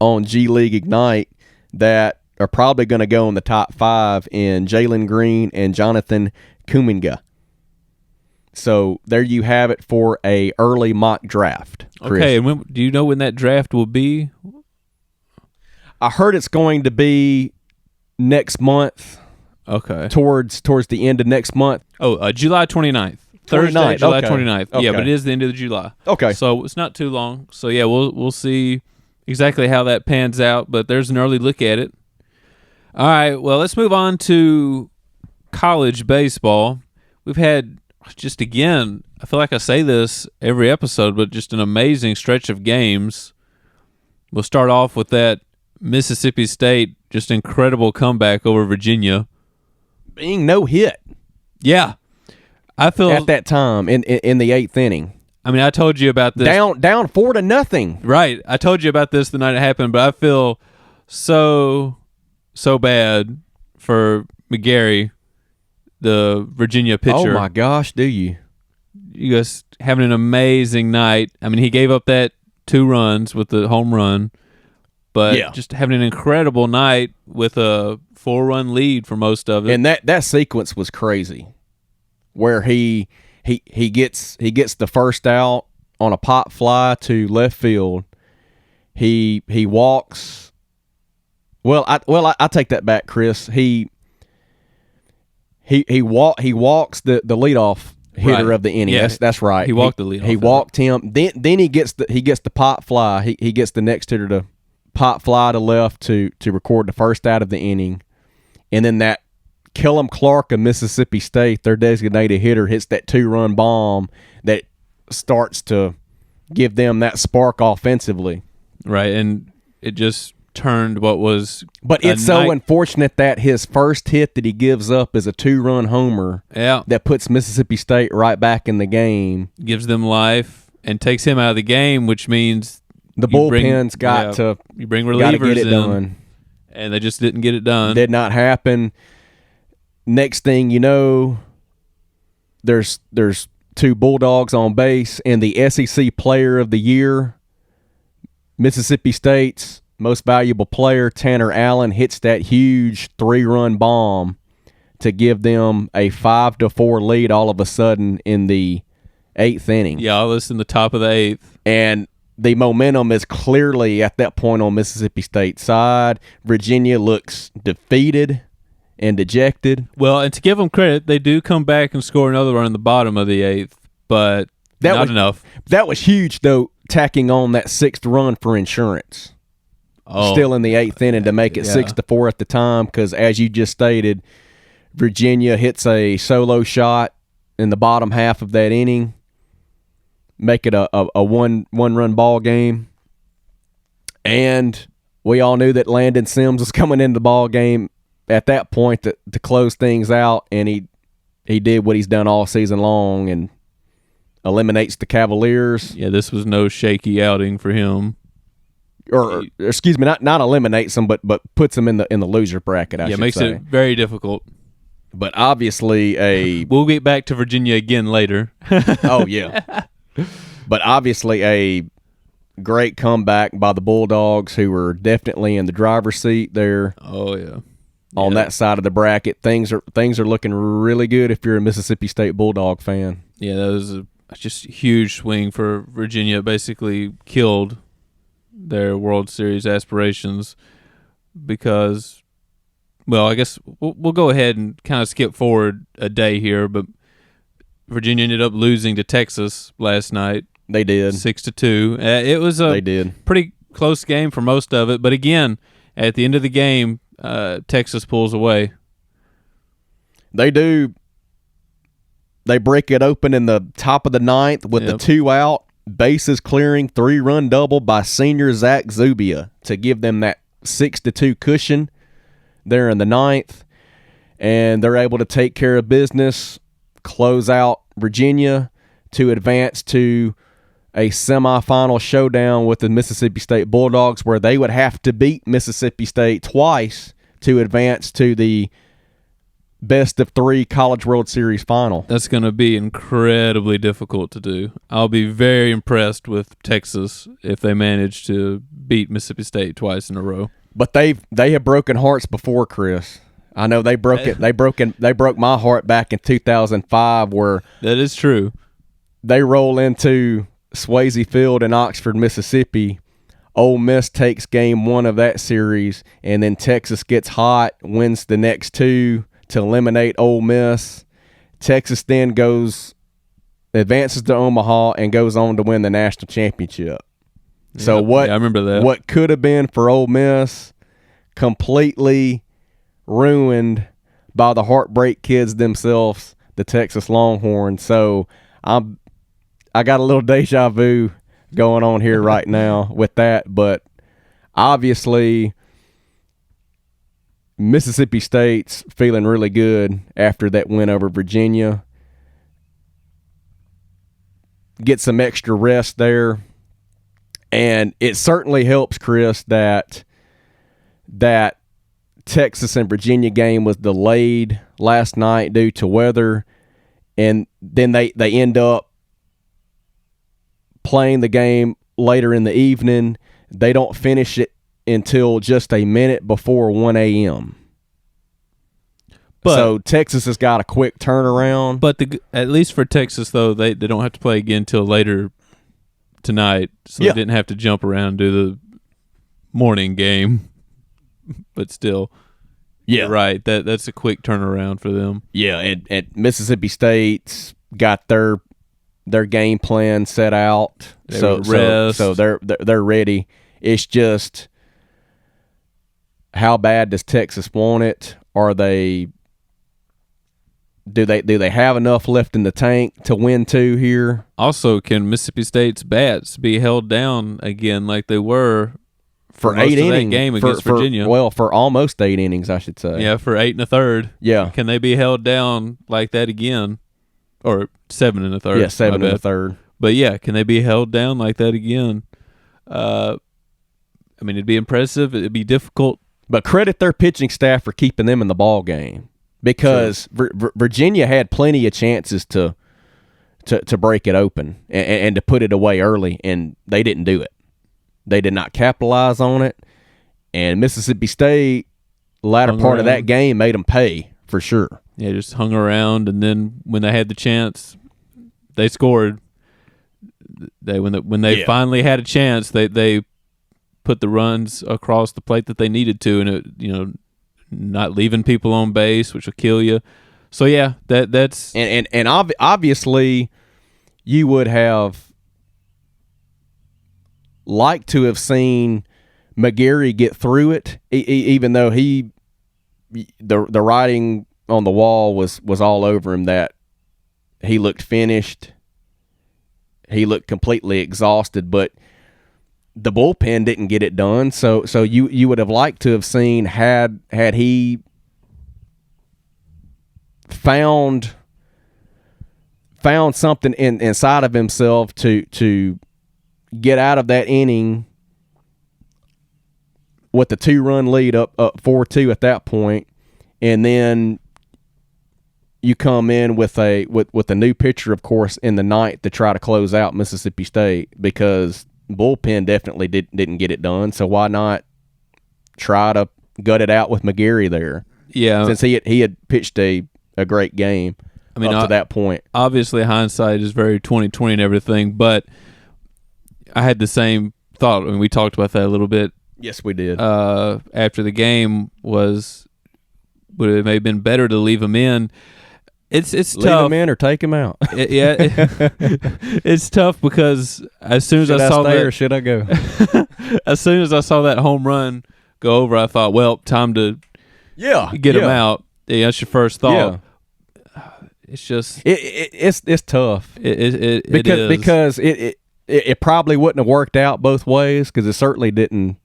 on G League Ignite that are probably going to go in the top 5 in Jalen Green and Jonathan Kuminga. So there you have it for a early mock draft, Chris. Okay, and do you know when that draft will be? I heard it's going to be next month. Okay. Towards the end of next month. Oh, July 29th. Thursday, 29th, July okay. 29th. Yeah, Okay. but it is the end of July. Okay. So it's not too long. So yeah, we'll see exactly how that pans out, but there's an early look at it. All right, well, let's move on to college baseball. We've had just, again, I feel like I say this every episode, but just an amazing stretch of games. We'll start off with that Mississippi State, just incredible comeback over Virginia. Being no hit. Yeah. I feel at that time in the 8th inning. I mean, I told you about this. Down 4-0. Right. I told you about this the night it happened, but I feel so bad for McGarry, the Virginia pitcher. Oh my gosh, do you? You guys having an amazing night. I mean, he gave up that 2 runs with the home run, but just having an incredible night with a 4-run lead for most of it. And that sequence was crazy, where he gets the first out on a pop fly to left field. He walks. Well, I take that back, Chris. He walks the leadoff hitter of the inning. Yeah. That's right. He walked the leadoff. He walked him. Then he gets the pop fly. He gets the next hitter to pop fly to left to record the first out of the inning. And then that Kellum Clark of Mississippi State, their designated hitter, hits that 2-run bomb that starts to give them that spark offensively. Right, and it just turned what was. But it's so unfortunate that his first hit that he gives up is a 2-run homer. Yeah, that puts Mississippi State right back in the game, gives them life, and takes him out of the game, which means the bullpen's got to relievers get it done, and they just didn't get it done. Did not happen. Next thing you know, there's 2 Bulldogs on base, and the SEC Player of the Year, Mississippi State's most valuable player, Tanner Allen, hits that huge 3-run bomb to give them a 5-4 lead all of a sudden in the 8th inning. Yeah, all this in the top of the 8th. And the momentum is clearly at that point on Mississippi State's side. Virginia looks defeated and dejected. Well, and to give them credit, they do come back and score another run in the bottom of the 8th, but not enough. That was huge, though, tacking on that 6th run for insurance. Still in the 8th inning to make it 6-4 at the time, because as you just stated, Virginia hits a solo shot in the bottom half of that inning, make it a one-run ball game. And we all knew that Landon Sims was coming into the ball game at that point to close things out, and he did what he's done all season long and eliminates the Cavaliers. Yeah, this was no shaky outing for him. Or excuse me, not eliminates them, but puts them in the loser bracket. I should makes say. it very difficult. But obviously we'll get back to Virginia again later. Oh yeah. But obviously a great comeback by the Bulldogs, who were definitely in the driver's seat there. Oh yeah. On that side of the bracket, things are looking really good if you're a Mississippi State Bulldog fan. Yeah, that was just a huge swing for Virginia. Basically killed their World Series aspirations because, well, I guess we'll go ahead and kind of skip forward a day here, but Virginia ended up losing to Texas last night. They did. 6-2. It was a pretty close game for most of it, but again, at the end of the game, Texas pulls away. They do. They break it open in the top of the 9th with the 2 out, bases clearing 3-run double by senior Zach Zubia to give them that 6-2 cushion there in the ninth. And they're able to take care of business, close out Virginia to advance to a semifinal showdown with the Mississippi State Bulldogs, where they would have to beat Mississippi State twice to advance to the best of 3 College World Series final. That's going to be incredibly difficult to do. I'll be very impressed with Texas if they manage to beat Mississippi State twice in a row. But they have broken hearts before, Chris. I know they broke it. They broke my heart back in 2005, where that is true. They roll into Swayze Field in Oxford, Mississippi. Ole Miss takes game 1 of that series, and then Texas gets hot, wins the next 2 to eliminate Ole Miss. Texas then advances to Omaha and goes on to win the national championship. So I remember that. What could have been for Ole Miss, completely ruined by the Heartbreak Kids themselves, the Texas Longhorns. So I got a little deja vu going on here right now with that, but obviously Mississippi State's feeling really good after that win over Virginia. Get some extra rest there. And it certainly helps, Chris, that Texas and Virginia game was delayed last night due to weather. And then they end up playing the game later in the evening. They don't finish it until just a minute before 1 a.m. So Texas has got a quick turnaround. But at least for Texas, though, they don't have to play again until later tonight, so they didn't have to jump around and do the morning game. But still, you're right. That's a quick turnaround for them. Yeah, and Mississippi State's got their game plan set out. So they're ready. It's just, how bad does Texas want it? Do they have enough left in the tank to win 2 here? Also, can Mississippi State's bats be held down again like they were for 8 innings game against Virginia? For almost 8 innings, I should say. Yeah, for 8 1/3. Yeah. Can they be held down like that again? Or 7 1/3. Yeah, 7 1/3. But yeah, can they be held down like that again? I mean, it'd be impressive. It'd be difficult. But credit their pitching staff for keeping them in the ball game, because Virginia had plenty of chances to break it open and to put it away early, and they didn't do it. They did not capitalize on it, and Mississippi State, latter part of that game, made them pay for sure. Yeah, just hung around, and then when they had the chance, they scored. When they finally had a chance, they put the runs across the plate that they needed to, and not leaving people on base, which will kill you. So yeah, that's and obviously you would have liked to have seen McGarry get through it, even though the writing on the wall was all over him that he looked finished. He looked completely exhausted, but the bullpen didn't get it done. So you would have liked to have seen had he found something inside of himself to get out of that inning with the 2-run lead up 4-2 at that point, and then you come in with a new pitcher, of course, in the ninth to try to close out Mississippi State, because bullpen definitely didn't get it done. So why not try to gut it out with McGarry there? Yeah, since he had pitched a great game up to that point. Obviously, hindsight is very 20/20 and everything, but I had the same thought. I mean, we talked about that a little bit. Yes, we did. After the game, would it may have been better to leave him in? It's tough. Leave him in or take him out. It's tough, because as soon as I saw that, or should I go? As soon as I saw that home run go over, I thought, well, time to get him out. Yeah, that's your first thought. Yeah. It's just it's tough. It is. Because it probably wouldn't have worked out both ways because it certainly didn't.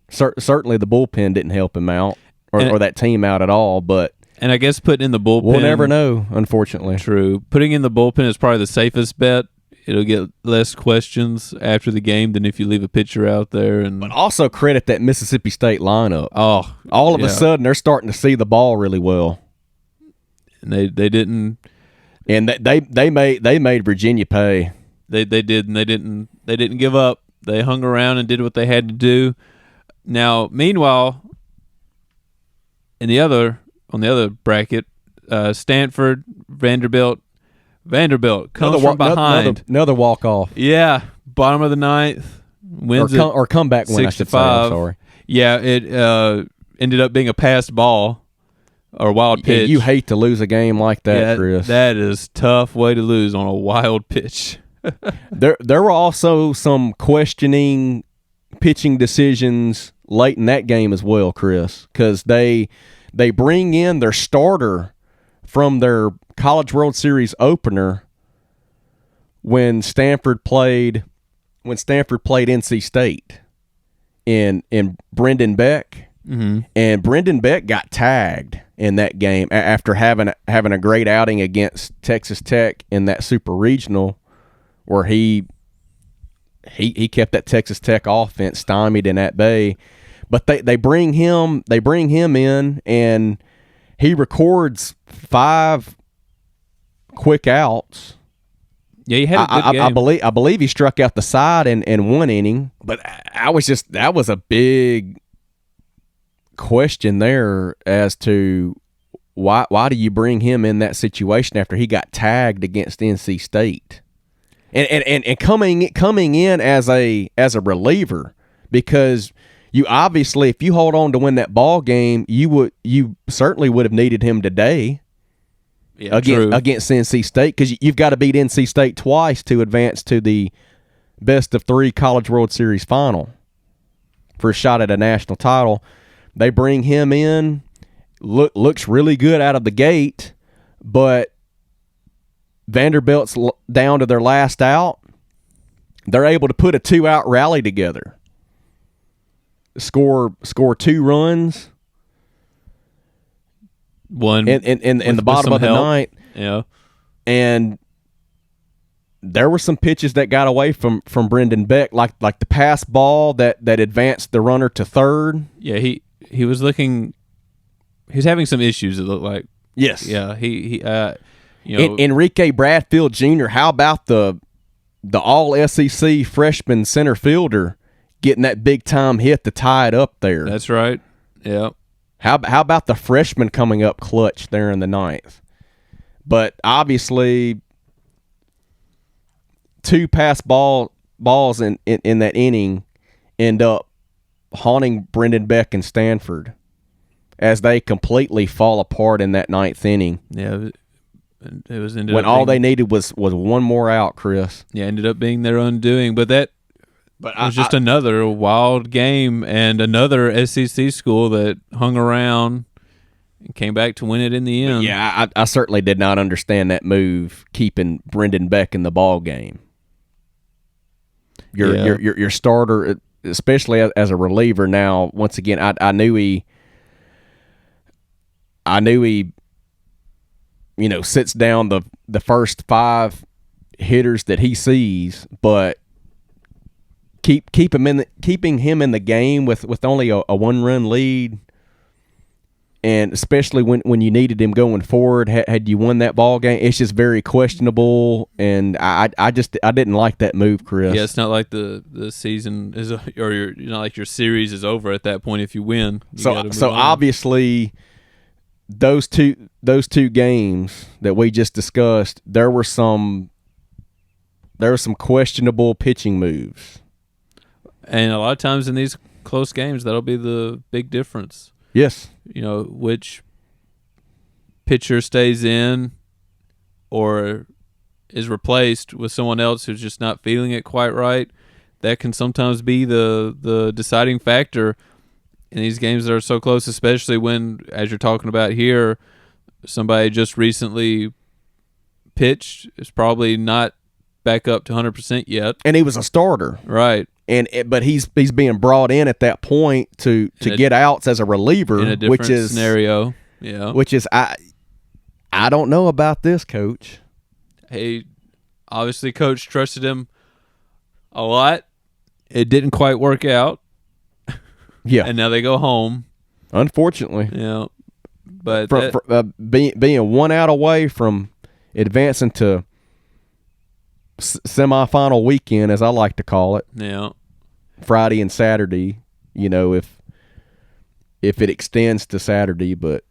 Certainly, the bullpen didn't help him out or that team out at all. But I guess putting in the bullpen, we'll never know. Unfortunately, true. Putting in the bullpen is probably the safest bet. It'll get less questions after the game than if you leave a pitcher out there. But also credit that Mississippi State lineup. Oh, all of a sudden they're starting to see the ball really well. And they didn't. And they made Virginia pay. They did, and they didn't give up. They hung around and did what they had to do. Now, meanwhile, on the other bracket, Stanford, Vanderbilt comes from behind. Another walk off. Yeah, bottom of the ninth, wins or comeback win. I should say. I'm sorry. Yeah, it ended up being a passed ball or wild pitch. Yeah, you hate to lose a game like that, Chris. That is tough way to lose on a wild pitch. There were also some questioning pitching decisions late in that game as well, Chris, because they bring in their starter from their College World Series opener when Stanford played NC State in Brendan Beck, and Brendan Beck got tagged in that game after having a great outing against Texas Tech in that Super Regional, where he kept that Texas Tech offense stymied and at bay. But they bring him in, and he records 5 quick outs. Yeah, he had a good game. I believe he struck out the side in one inning. But that was a big question there as to why do you bring him in that situation after he got tagged against NC State, and coming in as a reliever, because you obviously, if you hold on to win that ball game, you certainly would have needed him today. Yeah, against NC State, because you've got to beat NC State twice to advance to the best of 3 College World Series final for a shot at a national title. They bring him in, looks really good out of the gate, but Vanderbilt's down to their last out. They're able to put a 2-out rally together. Score 2 runs. One in the bottom of the ninth. Yeah. And there were some pitches that got away from Brendan Beck, like the pass ball that advanced the runner to third. Yeah, he was having some issues, it looked like. Yes. Yeah, he Enrique Bradfield Jr., how about the all SEC freshman center fielder getting that big time hit to tie it up there? That's right. Yeah. How about the freshman coming up clutch there in the ninth? But obviously, 2 pass balls in that inning end up haunting Brendan Beck and Stanford as they completely fall apart in that ninth inning. Yeah, it was when all they needed was one more out, Chris. Yeah, ended up being their undoing. But it was just another wild game and another SEC school that hung around and came back to win it in the end. Yeah, I certainly did not understand that move, keeping Brendan Beck in the ball game. Your starter, especially as a reliever. Now, once again, I knew he sits down the first 5 hitters that he sees, but keeping him in the game with only a 1-run lead, and especially when you needed him going forward, had you won that ball game, it's just very questionable. And I didn't like that move, Chris. Yeah, it's not like the season is, or not like your series is over at that point if you win. So obviously, those two games that we just discussed, there were some questionable pitching moves. And a lot of times in these close games, that'll be the big difference. Yes. Which pitcher stays in or is replaced with someone else who's just not feeling it quite right. That can sometimes be the deciding factor in these games that are so close, especially when, as you're talking about here, somebody just recently pitched is probably not back up to 100% yet. And he was a starter. Right. But he's being brought in at that point to get outs as a reliever, in a different scenario. Yeah. Which is I don't know about this, Coach. Hey, obviously Coach trusted him a lot. It didn't quite work out. Yeah. And now they go home. Unfortunately. Yeah. But being 1 out away from advancing to semifinal weekend, as I like to call it. Yeah. Friday and Saturday, if it extends to Saturday, but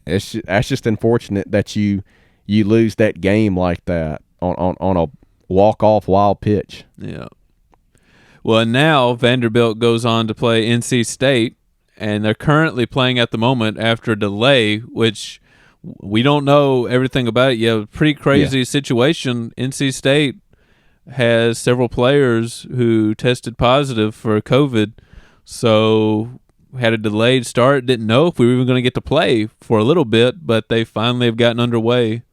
that's just unfortunate that you lose that game like that on a walk-off wild pitch. Yeah. Well, now Vanderbilt goes on to play NC State, and they're currently playing at the moment after a delay, which we don't know everything about it yet. Pretty crazy situation. NC State has several players who tested positive for COVID, so had a delayed start. Didn't know if we were even going to get to play for a little bit, but they finally have gotten underway.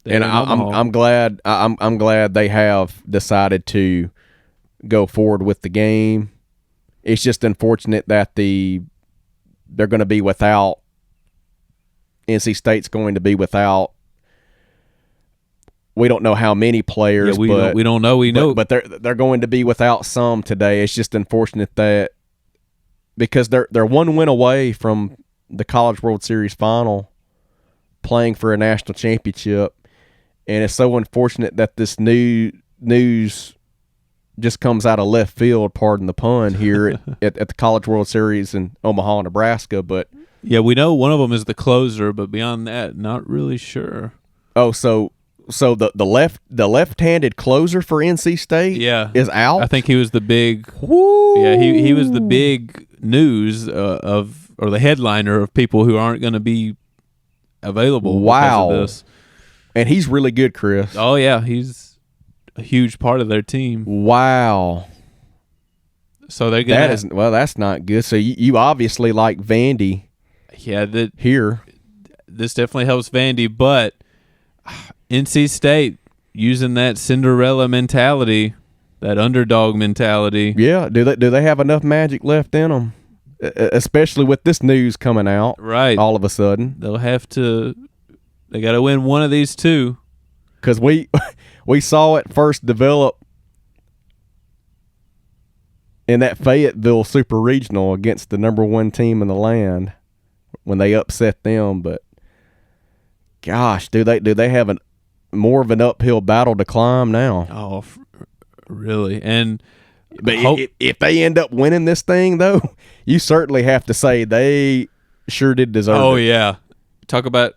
And I'm glad they have decided to go forward with the game. It's just unfortunate that they're going to be without. NC State's going to be without. We don't know how many players. Yeah, we don't know. We know, but they're going to be without some today. It's just unfortunate that because they're one win away from the College World Series final, playing for a national championship, and it's so unfortunate that this news just comes out of left field, pardon the pun, here at the College World Series in Omaha, Nebraska. But yeah, we know one of them is the closer, but beyond that, not really sure. Oh, so the left-handed closer for NC State is out? I think he was the big Woo! Yeah, he was the big news or the headliner of people who aren't going to be available because of this. And he's really good, Chris. Oh yeah, he's a huge part of their team. Wow. So they're gonna that's not good. So you obviously like Vandy. Yeah, here. This definitely helps Vandy, but NC State using that Cinderella mentality, that underdog mentality. Yeah, do they have enough magic left in them? Especially with this news coming out, right? All of a sudden, they'll have to. They got to win one of these two. Because we saw it first develop in that Fayetteville Super Regional against the number one team in the land when they upset them. But gosh, do they have more of an uphill battle to climb now? Oh, really? But if they end up winning this thing, though, you certainly have to say they sure did deserve it. Oh, yeah. Talk about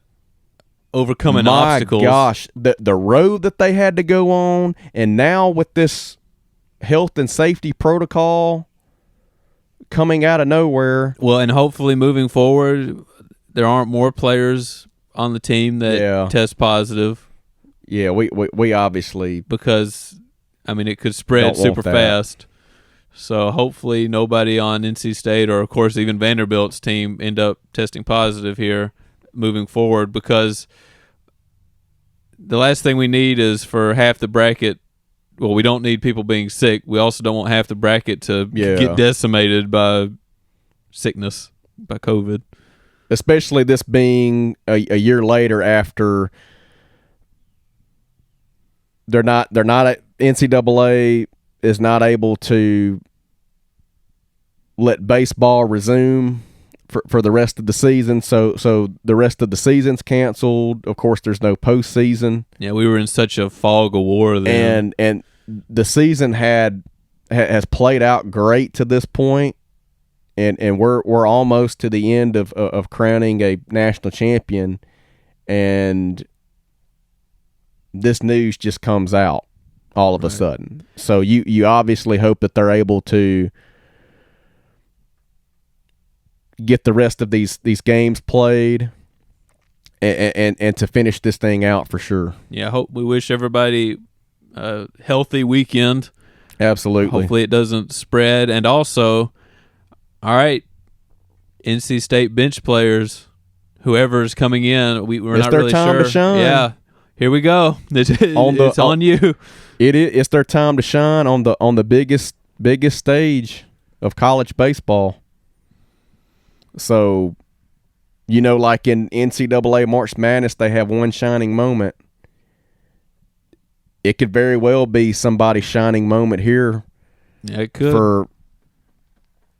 overcoming obstacles. My gosh, the road that they had to go on, and now with this health and safety protocol coming out of nowhere. Well, and hopefully moving forward, there aren't more players on the team that test positive. Yeah, we obviously, because it could spread super fast. So hopefully nobody on NC State or of course even Vanderbilt's team end up testing positive here moving forward, because the last thing we need is for half the bracket. Well, we don't need people being sick. We also don't want half the bracket to get decimated by sickness, by COVID. Especially this being a year later after they're not NCAA is not able to let baseball resume for the rest of the season. So the rest of the season's canceled. Of course, there's no postseason. Yeah, we were in such a fog of war then. And the season has played out great to this point, and we're almost to the end of crowning a national champion, and this news just comes out all of a sudden. So you obviously hope that they're able to get the rest of these games played and to finish this thing out for sure. Yeah, we wish everybody a healthy weekend. Absolutely. Hopefully it doesn't spread. And also, all right, NC State bench players, whoever's coming in, we're not really sure. It's their time to shine. Yeah, here we go. It's on you. It's their time to shine on the biggest stage of college baseball. So, like in NCAA March Madness, they have one shining moment. It could very well be somebody's shining moment here. Yeah, it could. For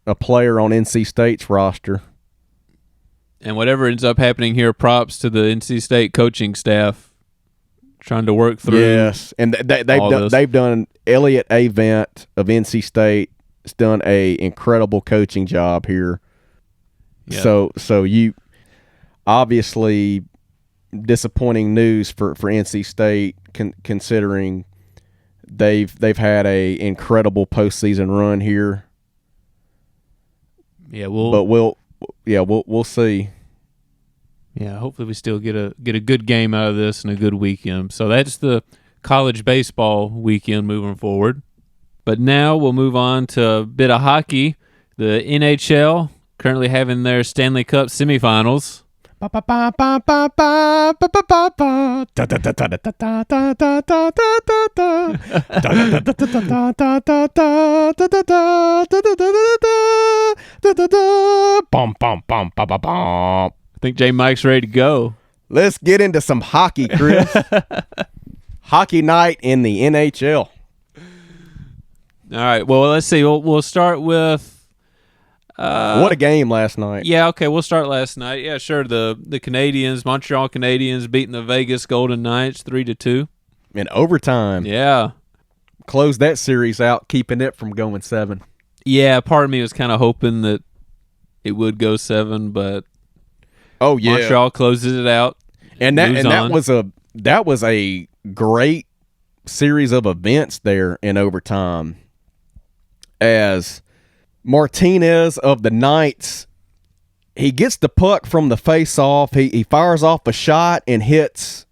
a player on NC State's roster. And whatever ends up happening here, props to the NC State coaching staff trying to work through. Yes, and they've done. Elliott Avent of NC State has done a incredible coaching job here. Yep. So you obviously disappointing news for NC State considering they've had a incredible postseason run here. Yeah, we'll see. Yeah, hopefully we still get a good game out of this and a good weekend. So that's the college baseball weekend moving forward. But now we'll move on to a bit of hockey. The NHL currently having their Stanley Cup Semifinals. I think J Mike's ready to go. Let's get into some hockey, Chris. Hockey night in the NHL. All right. Well, let's see. We'll start with what a game last night. Yeah, okay, we'll start last night. Yeah, sure. The Canadiens, Montreal Canadiens beating the Vegas Golden Knights 3-2. In overtime. Yeah. Closed that series out, keeping it from going 7. Yeah, part of me was kind of hoping that it would go 7, but Montreal closes it out. And that was a great series of events there in overtime. As Martinez of the Knights, he gets the puck from the face-off. He fires off a shot and hits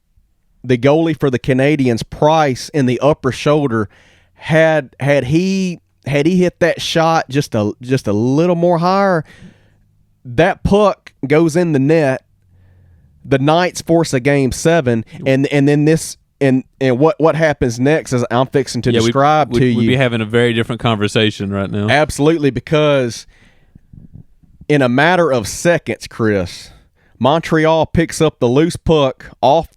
the goalie for the Canadiens, Price, in the upper shoulder. Had he hit that shot just a little more higher, that puck goes in the net. The Knights force a game 7, and then this. And what happens next is I'm fixing to describe to you. We'd be having a very different conversation right now. Absolutely, because in a matter of seconds, Chris, Montreal picks up the loose puck off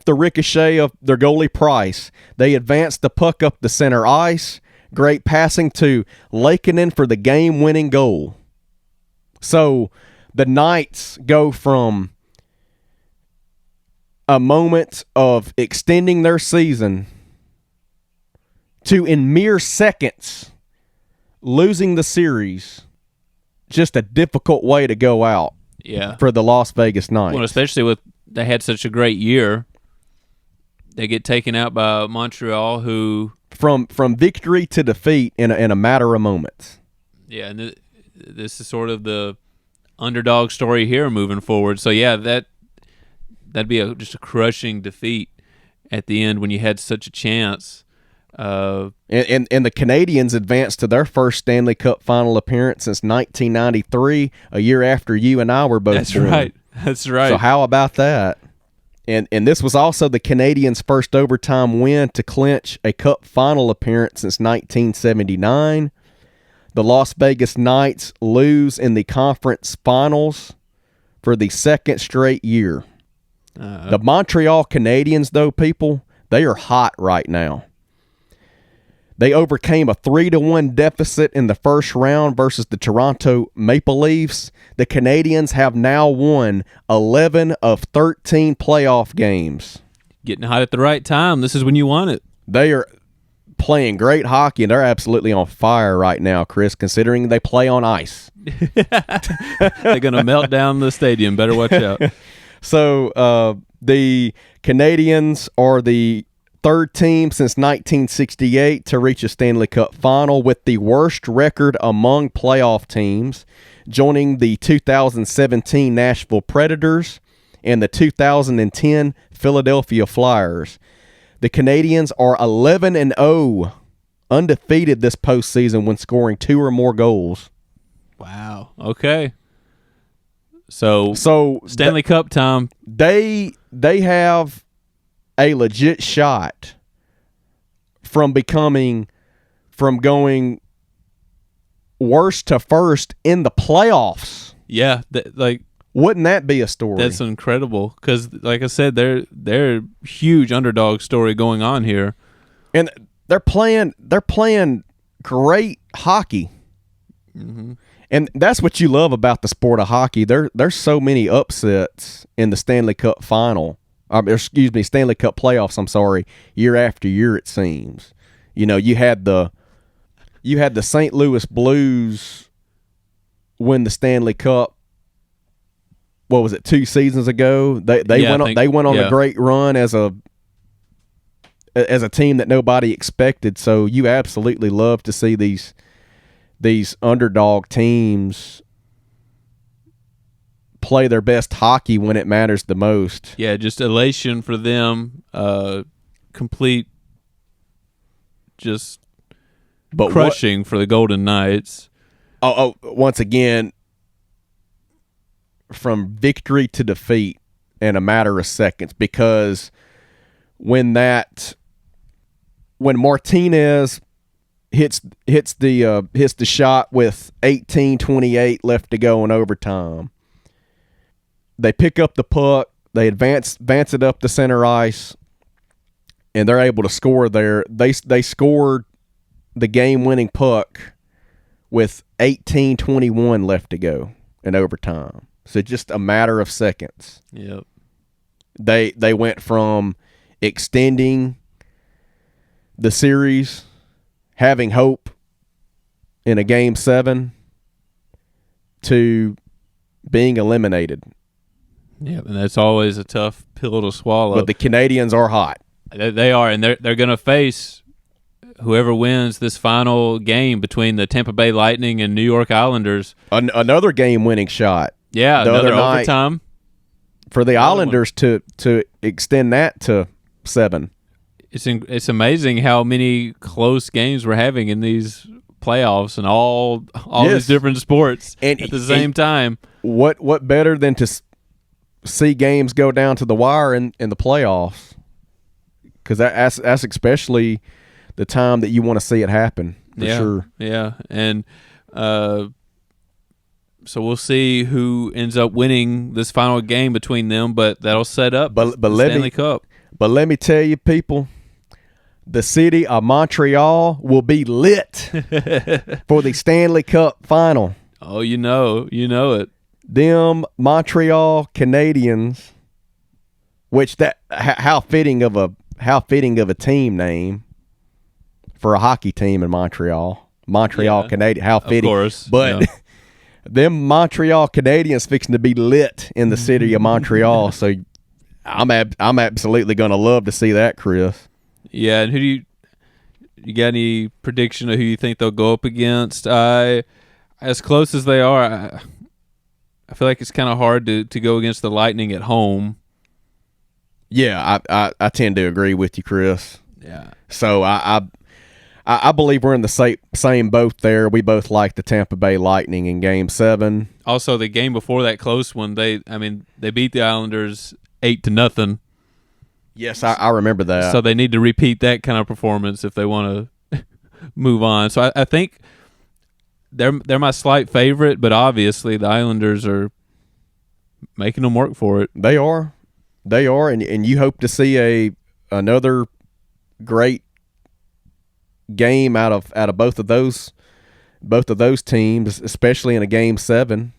the ricochet of their goalie Price. They advance the puck up the center ice. Great passing to Laakkonen for the game-winning goal. So the Knights go from a moment of extending their season to, in mere seconds, losing the series. Just a difficult way to go out for the Las Vegas Knights. Well, especially with they had such a great year. They get taken out by Montreal, who... From victory to defeat in a matter of moments. Yeah, and this is sort of the underdog story here moving forward. So, yeah, that'd be just a crushing defeat at the end when you had such a chance. And the Canadiens advanced to their first Stanley Cup final appearance since 1993, a year after you and I were both born. That's right. So how about that? And this was also the Canadiens' first overtime win to clinch a Cup final appearance since 1979. The Las Vegas Knights lose in the conference finals for the second straight year. The Montreal Canadiens, though, people, they are hot right now. They overcame a 3-1 deficit in the first round versus the Toronto Maple Leafs. The Canadiens have now won 11 of 13 playoff games. Getting hot at the right time. This is when you want it. They are playing great hockey, and they're absolutely on fire right now, Chris, considering they play on ice. They're going to melt down the stadium. Better watch out. So the Canadiens are the third team since 1968 to reach a Stanley Cup final with the worst record among playoff teams, joining the 2017 Nashville Predators and the 2010 Philadelphia Flyers. The Canadiens are 11-0, undefeated this postseason when scoring 2 or more goals. Wow. Okay. So Stanley Cup time. They have a legit shot from going worst to first in the playoffs. Yeah, wouldn't that be a story? That's incredible because, like I said, they're a huge underdog story going on here, and they're playing great hockey. Mm-hmm. And that's what you love about the sport of hockey. There's so many upsets in the Stanley Cup Stanley Cup playoffs. I'm sorry, year after year it seems. You know, you had the St. Louis Blues win the Stanley Cup. What was it? 2 seasons ago, they went on a great run as a team that nobody expected. So you absolutely love to see these underdog teams play their best hockey when it matters the most. Yeah, just elation for them. Complete, just crushing for the Golden Knights. Once again, from victory to defeat in a matter of seconds, because when Martinez hits the shot with 18:28 left to go in overtime, they pick up the puck, they advance it up the center ice, and they're able to score there. They scored the game-winning puck with 18:21 left to go in overtime. So just a matter of seconds. Yep. They went from extending the series, having hope in a Game 7, to being eliminated. Yeah, and that's always a tough pill to swallow. But the Canadians are hot. They are, and they're going to face whoever wins this final game between the Tampa Bay Lightning and New York Islanders. Another game-winning shot. Yeah, another overtime for the Islanders to extend that to 7. It's amazing how many close games we're having in these playoffs and all these different sports at the same time. What better than to see games go down to the wire in the playoffs? Because that's especially the time that you want to see it happen for sure. Yeah, and so we'll see who ends up winning this final game between them, but that'll set up the Stanley Cup. But let me tell you, people, the city of Montreal will be lit for the Stanley Cup final. Oh, you know it. Them Montreal Canadiens, which how fitting of a team name for a hockey team in Montreal. Canadian, how fitting. Of course, but them Montreal Canadiens fixing to be lit in the city of Montreal. So I'm absolutely going to love to see that, Chris. Yeah, and who do you got any prediction of who you think they'll go up against? As close as they are, I feel like it's kind of hard to go against the Lightning at home. Yeah, I tend to agree with you, Chris. Yeah. So I believe we're in the same boat there. We both like the Tampa Bay Lightning in Game 7. Also, the game before that close one, they beat the Islanders 8-0. Yes, I remember that. So they need to repeat that kind of performance if they want to move on. So I think they're my slight favorite, but obviously the Islanders are making them work for it. They are, and you hope to see another great game out of both of those teams, especially in a Game 7.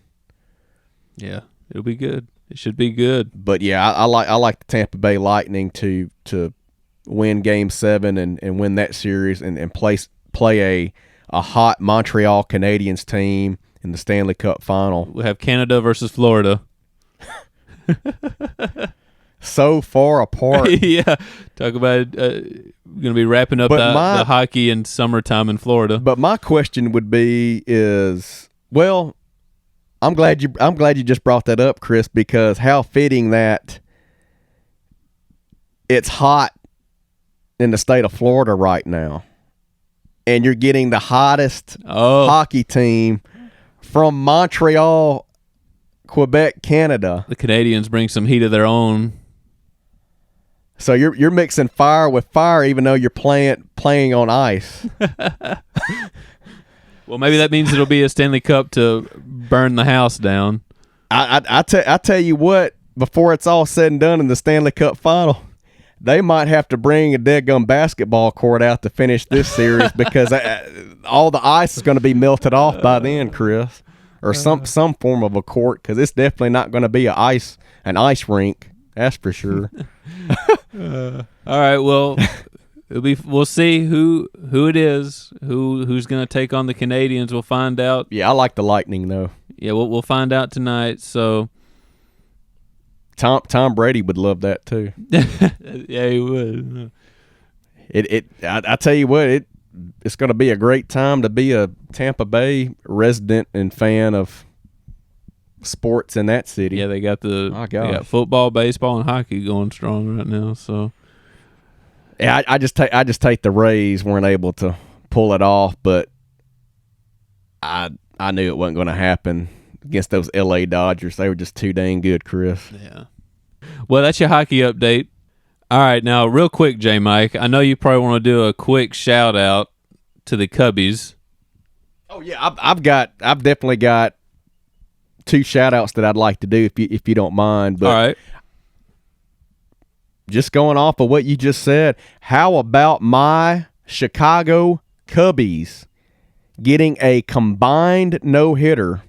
Yeah, it'll be good. It should be good. But yeah, I like the Tampa Bay Lightning to win Game 7 and win that series and play a hot Montreal Canadiens team in the Stanley Cup final. We have Canada versus Florida. So far apart. Yeah, talk about going to be wrapping up the hockey in summertime in Florida. But my question would be well, I'm glad you just brought that up, Chris, because how fitting that it's hot in the state of Florida right now, and you're getting the hottest hockey team from Montreal, Quebec, Canada. The Canadians bring some heat of their own. So you're mixing fire with fire, even though you're playing on ice. Well, maybe that means it'll be a Stanley Cup to burn the house down. I tell you what, before it's all said and done in the Stanley Cup final, they might have to bring a deadgum basketball court out to finish this series because all the ice is going to be melted off by then, Chris, or some form of a court, because it's definitely not going to be an ice rink. That's for sure. All right, well, we'll see who it is, who's going to take on the Canadians. We'll find out. Yeah, I like the Lightning though. Yeah, we'll find out tonight. So Tom Brady would love that too. Yeah, he would. I tell you what, it's going to be a great time to be a Tampa Bay resident and fan of sports in that city. Yeah, they got they got football, baseball, and hockey going strong right now. So yeah, I just take the Rays weren't able to pull it off, but I knew it wasn't going to happen against those LA Dodgers. They were just too dang good, Chris. Yeah. Well, that's your hockey update. All right, now real quick, J. Mike. I know you probably want to do a quick shout out to the Cubbies. Oh yeah, I've definitely got 2 shout outs that I'd like to do if you don't mind. But all right. Just going off of what you just said, how about my Chicago Cubbies getting a combined no-hitter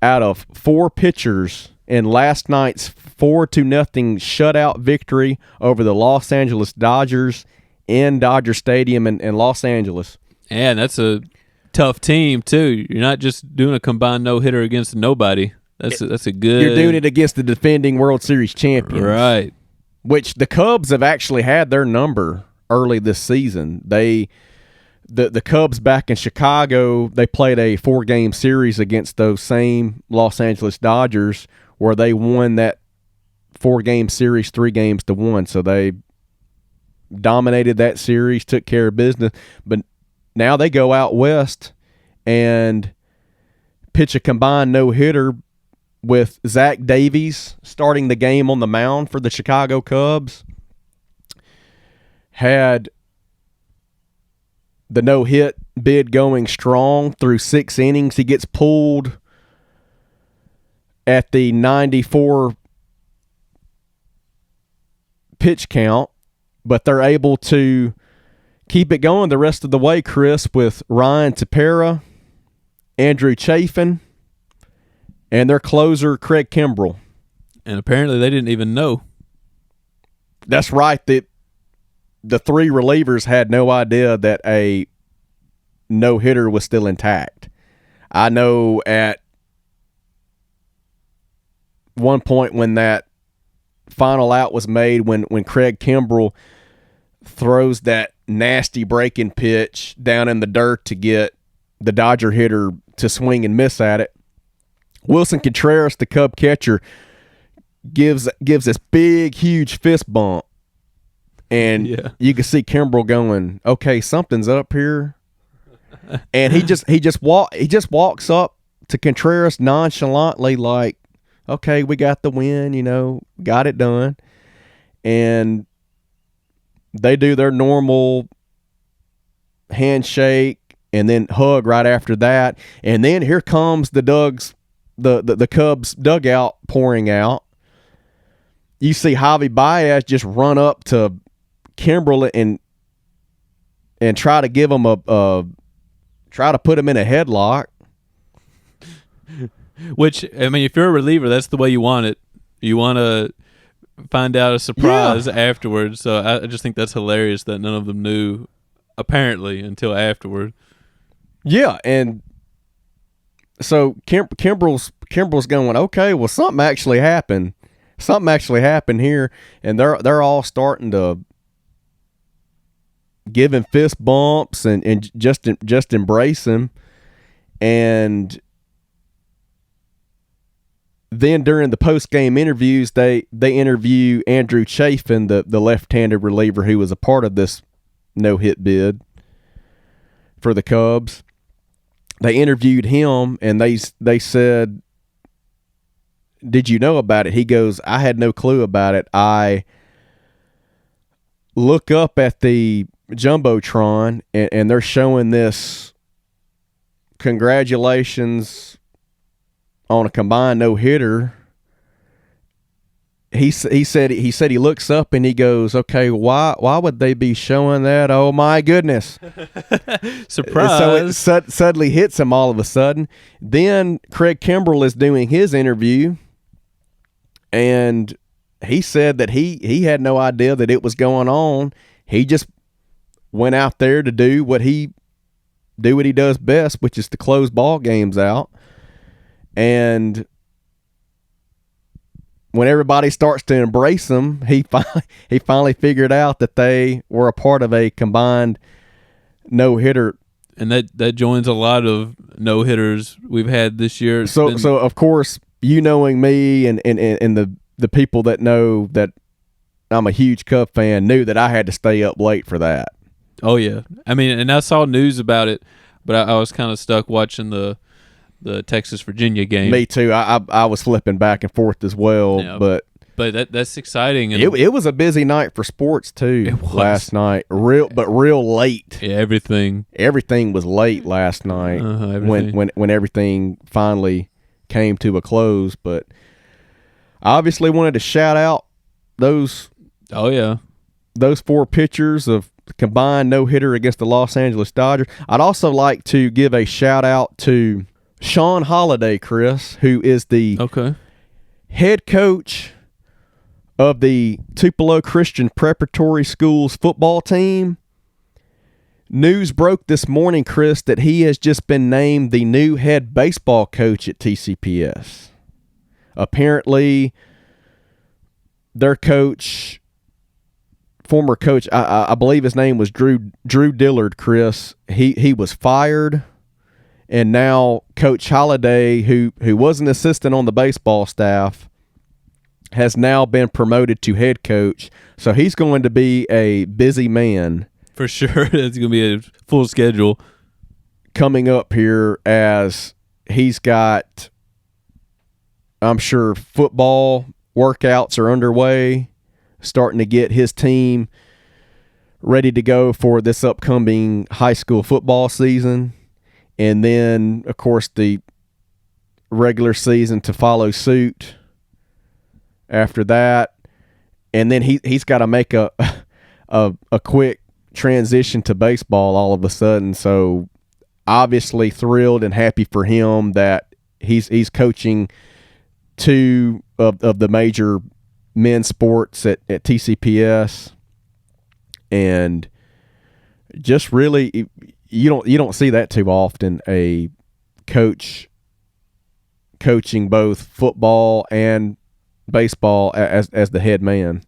out of 4 pitchers in last night's 4-0 shutout victory over the Los Angeles Dodgers in Dodger Stadium in Los Angeles. And that's a tough team too. You're not just doing a combined no-hitter against nobody. That's a good. You're doing it against the defending World Series champions, right? Which the Cubs have actually had their number early this season. The Cubs back in Chicago, they played a 4-game series against those same Los Angeles Dodgers, where they won that 4-game series 3-1. So they dominated that series, took care of business. But now they go out west and pitch a combined no-hitter with Zach Davies starting the game on the mound for the Chicago Cubs. Had the no-hit bid going strong through 6 innings. He gets pulled at the 94 pitch count, but they're able to keep it going the rest of the way, Chris, with Ryan Tepera, Andrew Chafin, and their closer, Craig Kimbrell. And apparently they didn't even know. That's right. The 3 relievers had no idea that a no-hitter was still intact. I know at one point when that final out was made, when Craig Kimbrell throws that nasty breaking pitch down in the dirt to get the Dodger hitter to swing and miss at it, Wilson Contreras, the Cub catcher, gives this big, huge fist bump. And you can see Kimbrell going, okay, something's up here. And he just walks up to Contreras nonchalantly, like, okay, we got the win, got it done. And they do their normal handshake and then hug right after that. And then here comes the Cubs dugout pouring out. You see Javi Baez just run up to Kimbrell and try to give him try to put him in a headlock. Which, I mean, if you're a reliever, that's the way you want it. You want to find out a surprise afterwards. So I just think that's hilarious that none of them knew, apparently, until afterward. Yeah, and so Kimbrell's going, okay, well, something actually happened. Something actually happened here, and they're all starting to give him fist bumps and just embrace him. And then during the post-game interviews, they interview Andrew Chafin, the left-handed reliever who was a part of this no-hit bid for the Cubs. They interviewed him, and they said, did you know about it? He goes, I had no clue about it. I look up at the Jumbotron and they're showing this congratulations on a combined no-hitter, he said he looks up and he goes, okay, why would they be showing that? Oh my goodness. Surprise. So it suddenly hits him all of a sudden. Then Craig Kimbrell is doing his interview, and he said that he had no idea that it was going on. He just went out there to do what he does best, which is to close ball games out. And when everybody starts to embrace him, he finally figured out that they were a part of a combined no-hitter. And that joins a lot of no-hitters we've had this year. So of course, you knowing me and the people that know that I'm a huge Cub fan knew that I had to stay up late for that. Oh, yeah. I mean, and I saw news about it, but I was kind of stuck watching the Texas-Virginia game. Me too. I was flipping back and forth as well. Yeah, but that's exciting. And it was a busy night for sports too last night. Real late. Yeah, everything was late last night when everything finally came to a close. But I obviously wanted to shout out those. Oh yeah, those 4 pitchers of combined no-hitter against the Los Angeles Dodgers. I'd also like to give a shout out to Sean Holiday, Chris, who is the head coach of the Tupelo Christian Preparatory Schools football team. News broke this morning, Chris, that he has just been named the new head baseball coach at TCPS. Apparently, their coach, former coach, I believe his name was Drew Dillard, Chris. He was fired. And now Coach Holiday, who was an assistant on the baseball staff, has now been promoted to head coach. So he's going to be a busy man. For sure. It's going to be a full schedule coming up here, as he's got, I'm sure, football workouts are underway, starting to get his team ready to go for this upcoming high school football season. And then, of course, the regular season to follow suit after that. And then he's got to make a quick transition to baseball all of a sudden. So obviously thrilled and happy for him that he's coaching 2 of the major men's sports at TCPS. And just really, you don't see that too often, a coach coaching both football and baseball as the head man.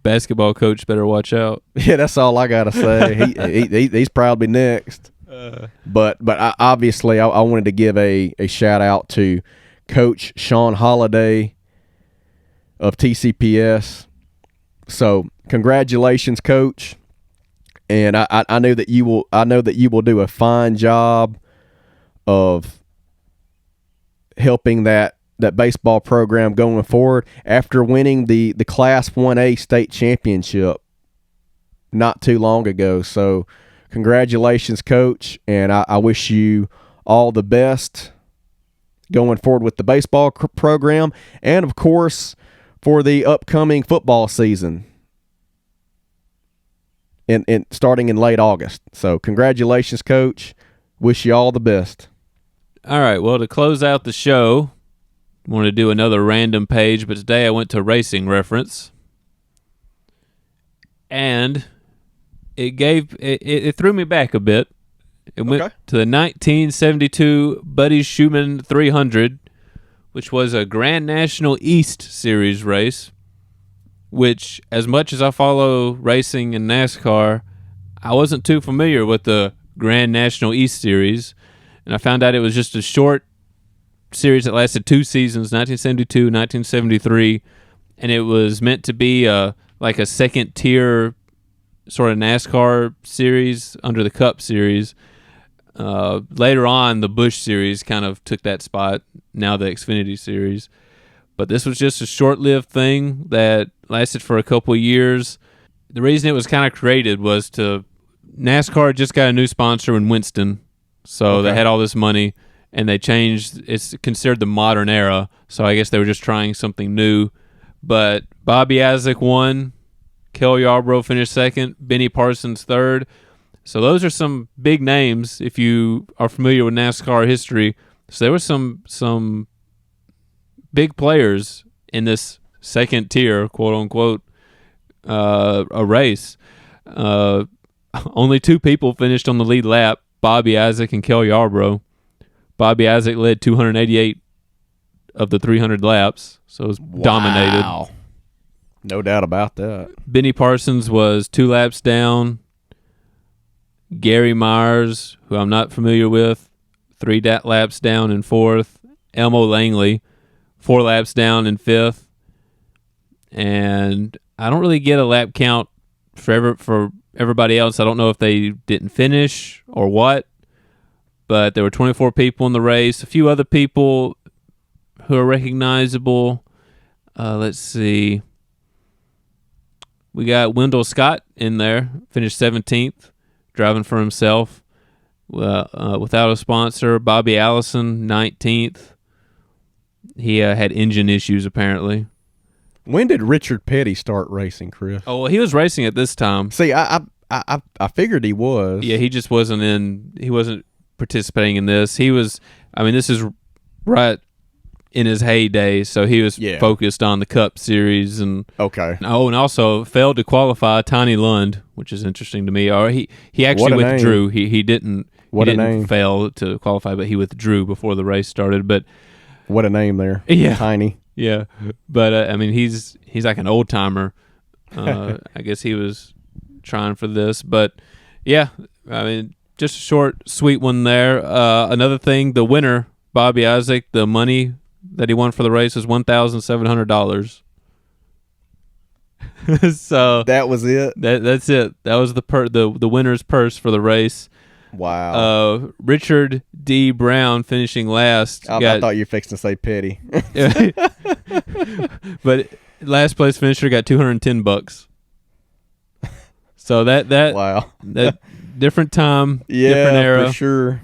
Basketball coach better watch out. Yeah, that's all I gotta say. He's probably next. But obviously I wanted to give a shout out to Coach Sean Holiday of TCPS. So congratulations, Coach. And I know that you will do a fine job of helping that baseball program going forward after winning the Class 1A state championship not too long ago. So congratulations, Coach, and I wish you all the best going forward with the baseball program and, of course, for the upcoming football season. In starting in late August. So congratulations, Coach. Wish you all the best. All right, well, to close out the show, I wanted to do another random page, but today I went to Racing Reference. And it threw me back a bit. It went to the 1972 Buddy Schumann 300, which was a Grand National East Series race, which, as much as I follow racing and NASCAR, I wasn't too familiar with the Grand National East Series, and I found out it was just a short series that lasted 2 seasons, 1972, 1973, and it was meant to be like a second-tier sort of NASCAR series under the Cup Series. Later on, the Busch Series kind of took that spot, now the Xfinity Series. But this was just a short-lived thing that lasted for a couple of years. the reason it was kind of created was NASCAR just got a new sponsor in Winston, so they had all this money, and they changed. It's considered the modern era, so I guess they were just trying something new. But Bobby Isaac won, Kel Yarbrough finished second, Benny Parsons third. So those are some big names if you are familiar with NASCAR history. So there were some big players in this second tier, quote unquote, a race. Only 2 people finished on the lead lap, Bobby Isaac and Kel Yarbrough. Bobby Isaac led 288 of the 300 laps, so it was dominated. No doubt about that. Benny Parsons was 2 laps down. Gary Myers, who I'm not familiar with, 3 laps down in 4th. Elmo Langley, 4 laps down in 5th. And I don't really get a lap count for everybody else. I don't know if they didn't finish or what, but there were 24 people in the race. A few other people who are recognizable. Let's see. We got Wendell Scott in there, finished 17th, driving for himself without a sponsor. Bobby Allison, 19th. He had engine issues, apparently. When did Richard Petty start racing, Chris? Oh, well, he was racing at this time. See, I figured he was. Yeah, he just he wasn't participating in this. He was, this is right in his heyday, so he was focused on the Cup Series. And and also failed to qualify Tiny Lund, which is interesting to me. Or he actually withdrew. He didn't fail to qualify, but he withdrew before the race started. But what a name there. Yeah. Tiny. Yeah, but he's like an old timer. I guess he was trying for this, but yeah, just a short, sweet one there. Another thing, the winner, Bobby Isaac, the money that he won for the race was $1,700. So that was it. That's it. That was the winner's purse for the race. Wow. Richard D. Brown finishing last. I thought you were fixing to say Petty. But last place finisher got $210. So that wow. That different time, different era. For sure.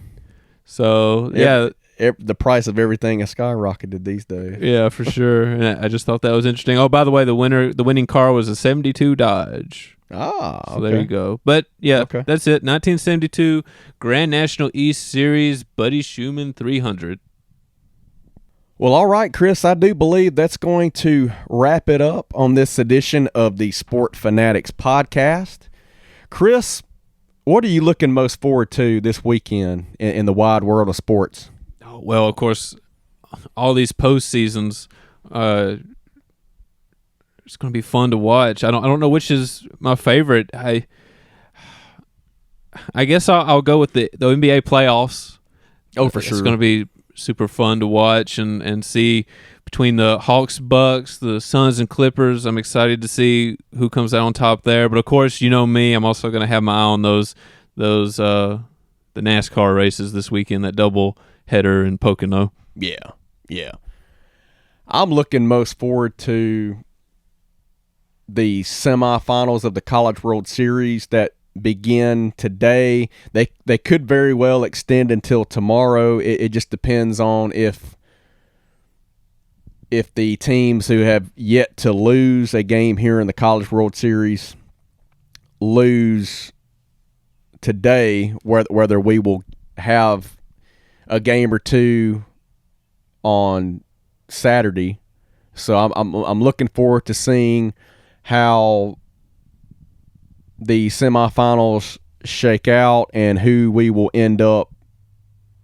So the price of everything has skyrocketed these days. Yeah, for sure. And I just thought that was interesting. Oh, by the way, the winning car was a 72 Dodge. So there you go. But that's it. 1972 Grand National East Series Buddy Schumann 300. Well, all right, Chris, I do believe that's going to wrap it up on this edition of the Sport Fanatics podcast. Chris, what are you looking most forward to this weekend in the wide world of sports? Well, of course, all these postseasons. It's going to be fun to watch. I don't know which is my favorite. I guess I'll go with the NBA playoffs. Oh, for sure. It's going to be super fun to watch and see between the Hawks, Bucks, the Suns, and Clippers. I'm excited to see who comes out on top there. But of course, you know me. I'm also going to have my eye on those the NASCAR races this weekend. That double header in Pocono. Yeah. I'm looking most forward to the semifinals of the College World Series that begin today. They could very well extend until tomorrow. It just depends on if the teams who have yet to lose a game here in the College World Series lose today, whether we will have a game or two on Saturday. So I'm looking forward to seeing how the semifinals shake out and who we will end up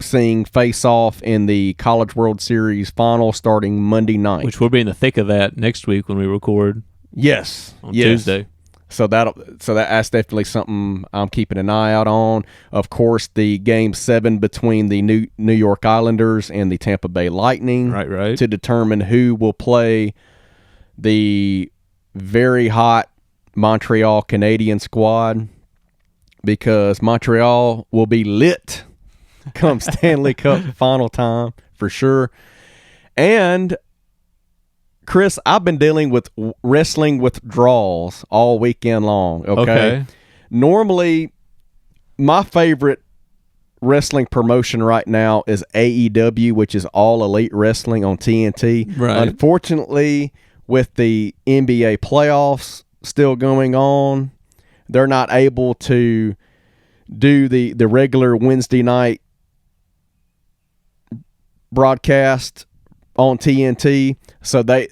seeing face off in the College World Series final starting Monday night. Which we'll be in the thick of that next week when we record. Yes. On Tuesday. So that's definitely something I'm keeping an eye out on. Of course, the Game 7 between the New York Islanders and the Tampa Bay Lightning. Right. To determine who will play the very hot Montreal Canadian squad, because Montreal will be lit come Stanley Cup final time for sure. And Chris, I've been dealing with wrestling withdrawals all weekend long. Okay. Normally, my favorite wrestling promotion right now is AEW, which is All Elite Wrestling on TNT. Right. Unfortunately, with the NBA playoffs still going on, they're not able to do the regular Wednesday night broadcast on TNT. So they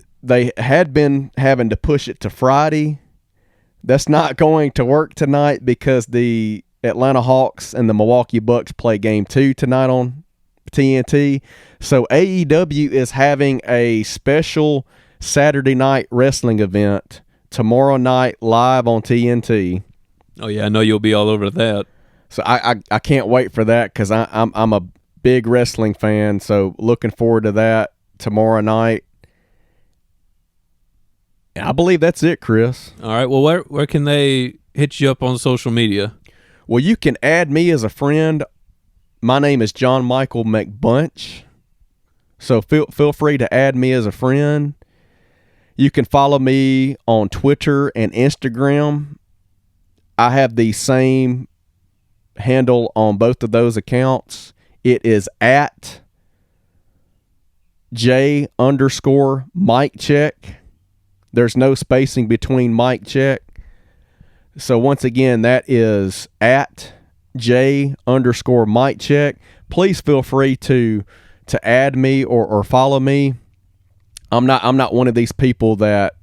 had been having to push it to Friday. That's not going to work tonight because the Atlanta Hawks and the Milwaukee Bucks play game 2 tonight on TNT. So AEW is having a special Saturday night wrestling event tomorrow night live on TNT. Oh yeah, I know you'll be all over that. So I can't wait for that because I'm a big wrestling fan. So looking forward to that tomorrow night. I believe that's it, Chris. All right. Well, where can they hit you up on social media? Well, you can add me as a friend. My name is John Michael McBunch. So feel free to add me as a friend. You can follow me on Twitter and Instagram. I have the same handle on both of those accounts. It is at J_Mike Check. There's no spacing between Mike Check. So once again, that is at J_Mike Check. Please feel free to add me or follow me. I'm not one of these people that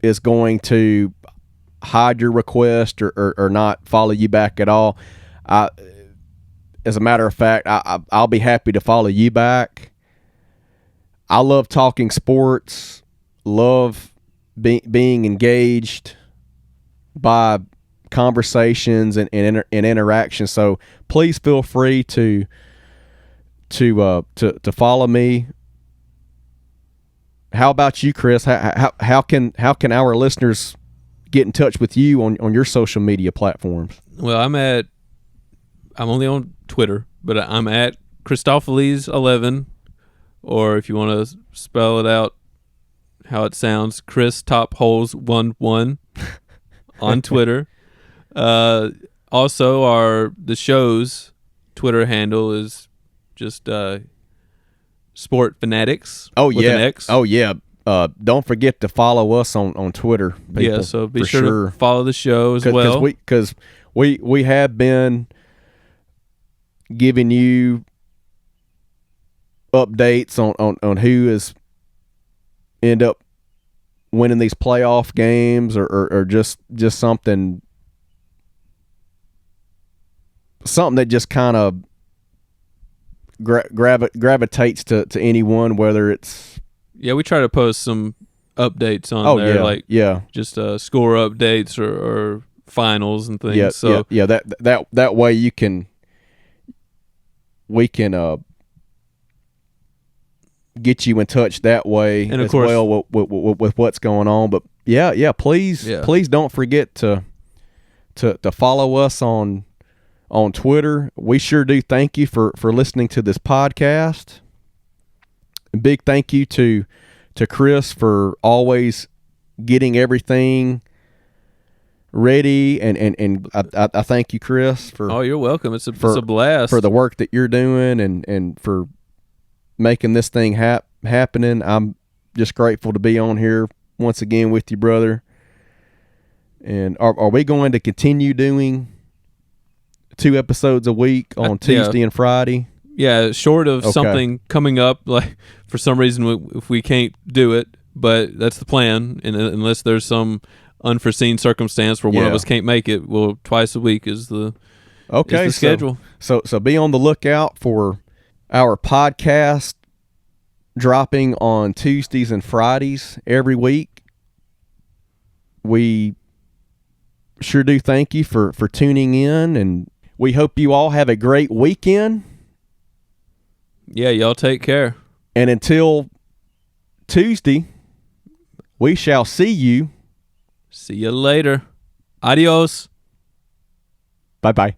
is going to hide your request or not follow you back at all. As a matter of fact, I'll be happy to follow you back. I love talking sports, love being engaged by conversations and interaction. So please feel free to follow me. How about you, Chris? How can our listeners get in touch with you on your social media platforms? Well, I'm only on Twitter, but I'm at Christopheles11, or if you want to spell it out how it sounds, Chris Top Holes 11 on Twitter. Also, the show's Twitter handle is just Sport Fanatics. Oh with yeah, an X. oh yeah. Don't forget to follow us on Twitter, people. Yeah, so be sure to follow the show as well. Because we have been giving you updates on who is end up winning these playoff games or just something that just kind of gravitates to anyone, whether it's we try to post some updates on there, just score updates or finals and things. That way we can get you in touch that way, and of course, well with what's going on. But please don't forget to follow us on Twitter. We sure do thank you for listening to this podcast. A big thank you to Chris for always getting everything ready, and I thank you, Chris, for you're welcome. It's a blast for the work that you're doing and for making this thing happening. I'm just grateful to be on here once again with you, brother. And are we going to continue doing 2 episodes a week on Tuesday and Friday? Yeah, short of something coming up, like for some reason if we can't do it, but that's the plan. And unless there's some unforeseen circumstance where one of us can't make it, well, twice a week is the schedule. So be on the lookout for our podcast dropping on Tuesdays and Fridays every week. We sure do thank you for tuning in, and we hope you all have a great weekend. Yeah, y'all take care. And until Tuesday, we shall see you. See you later. Adios. Bye-bye.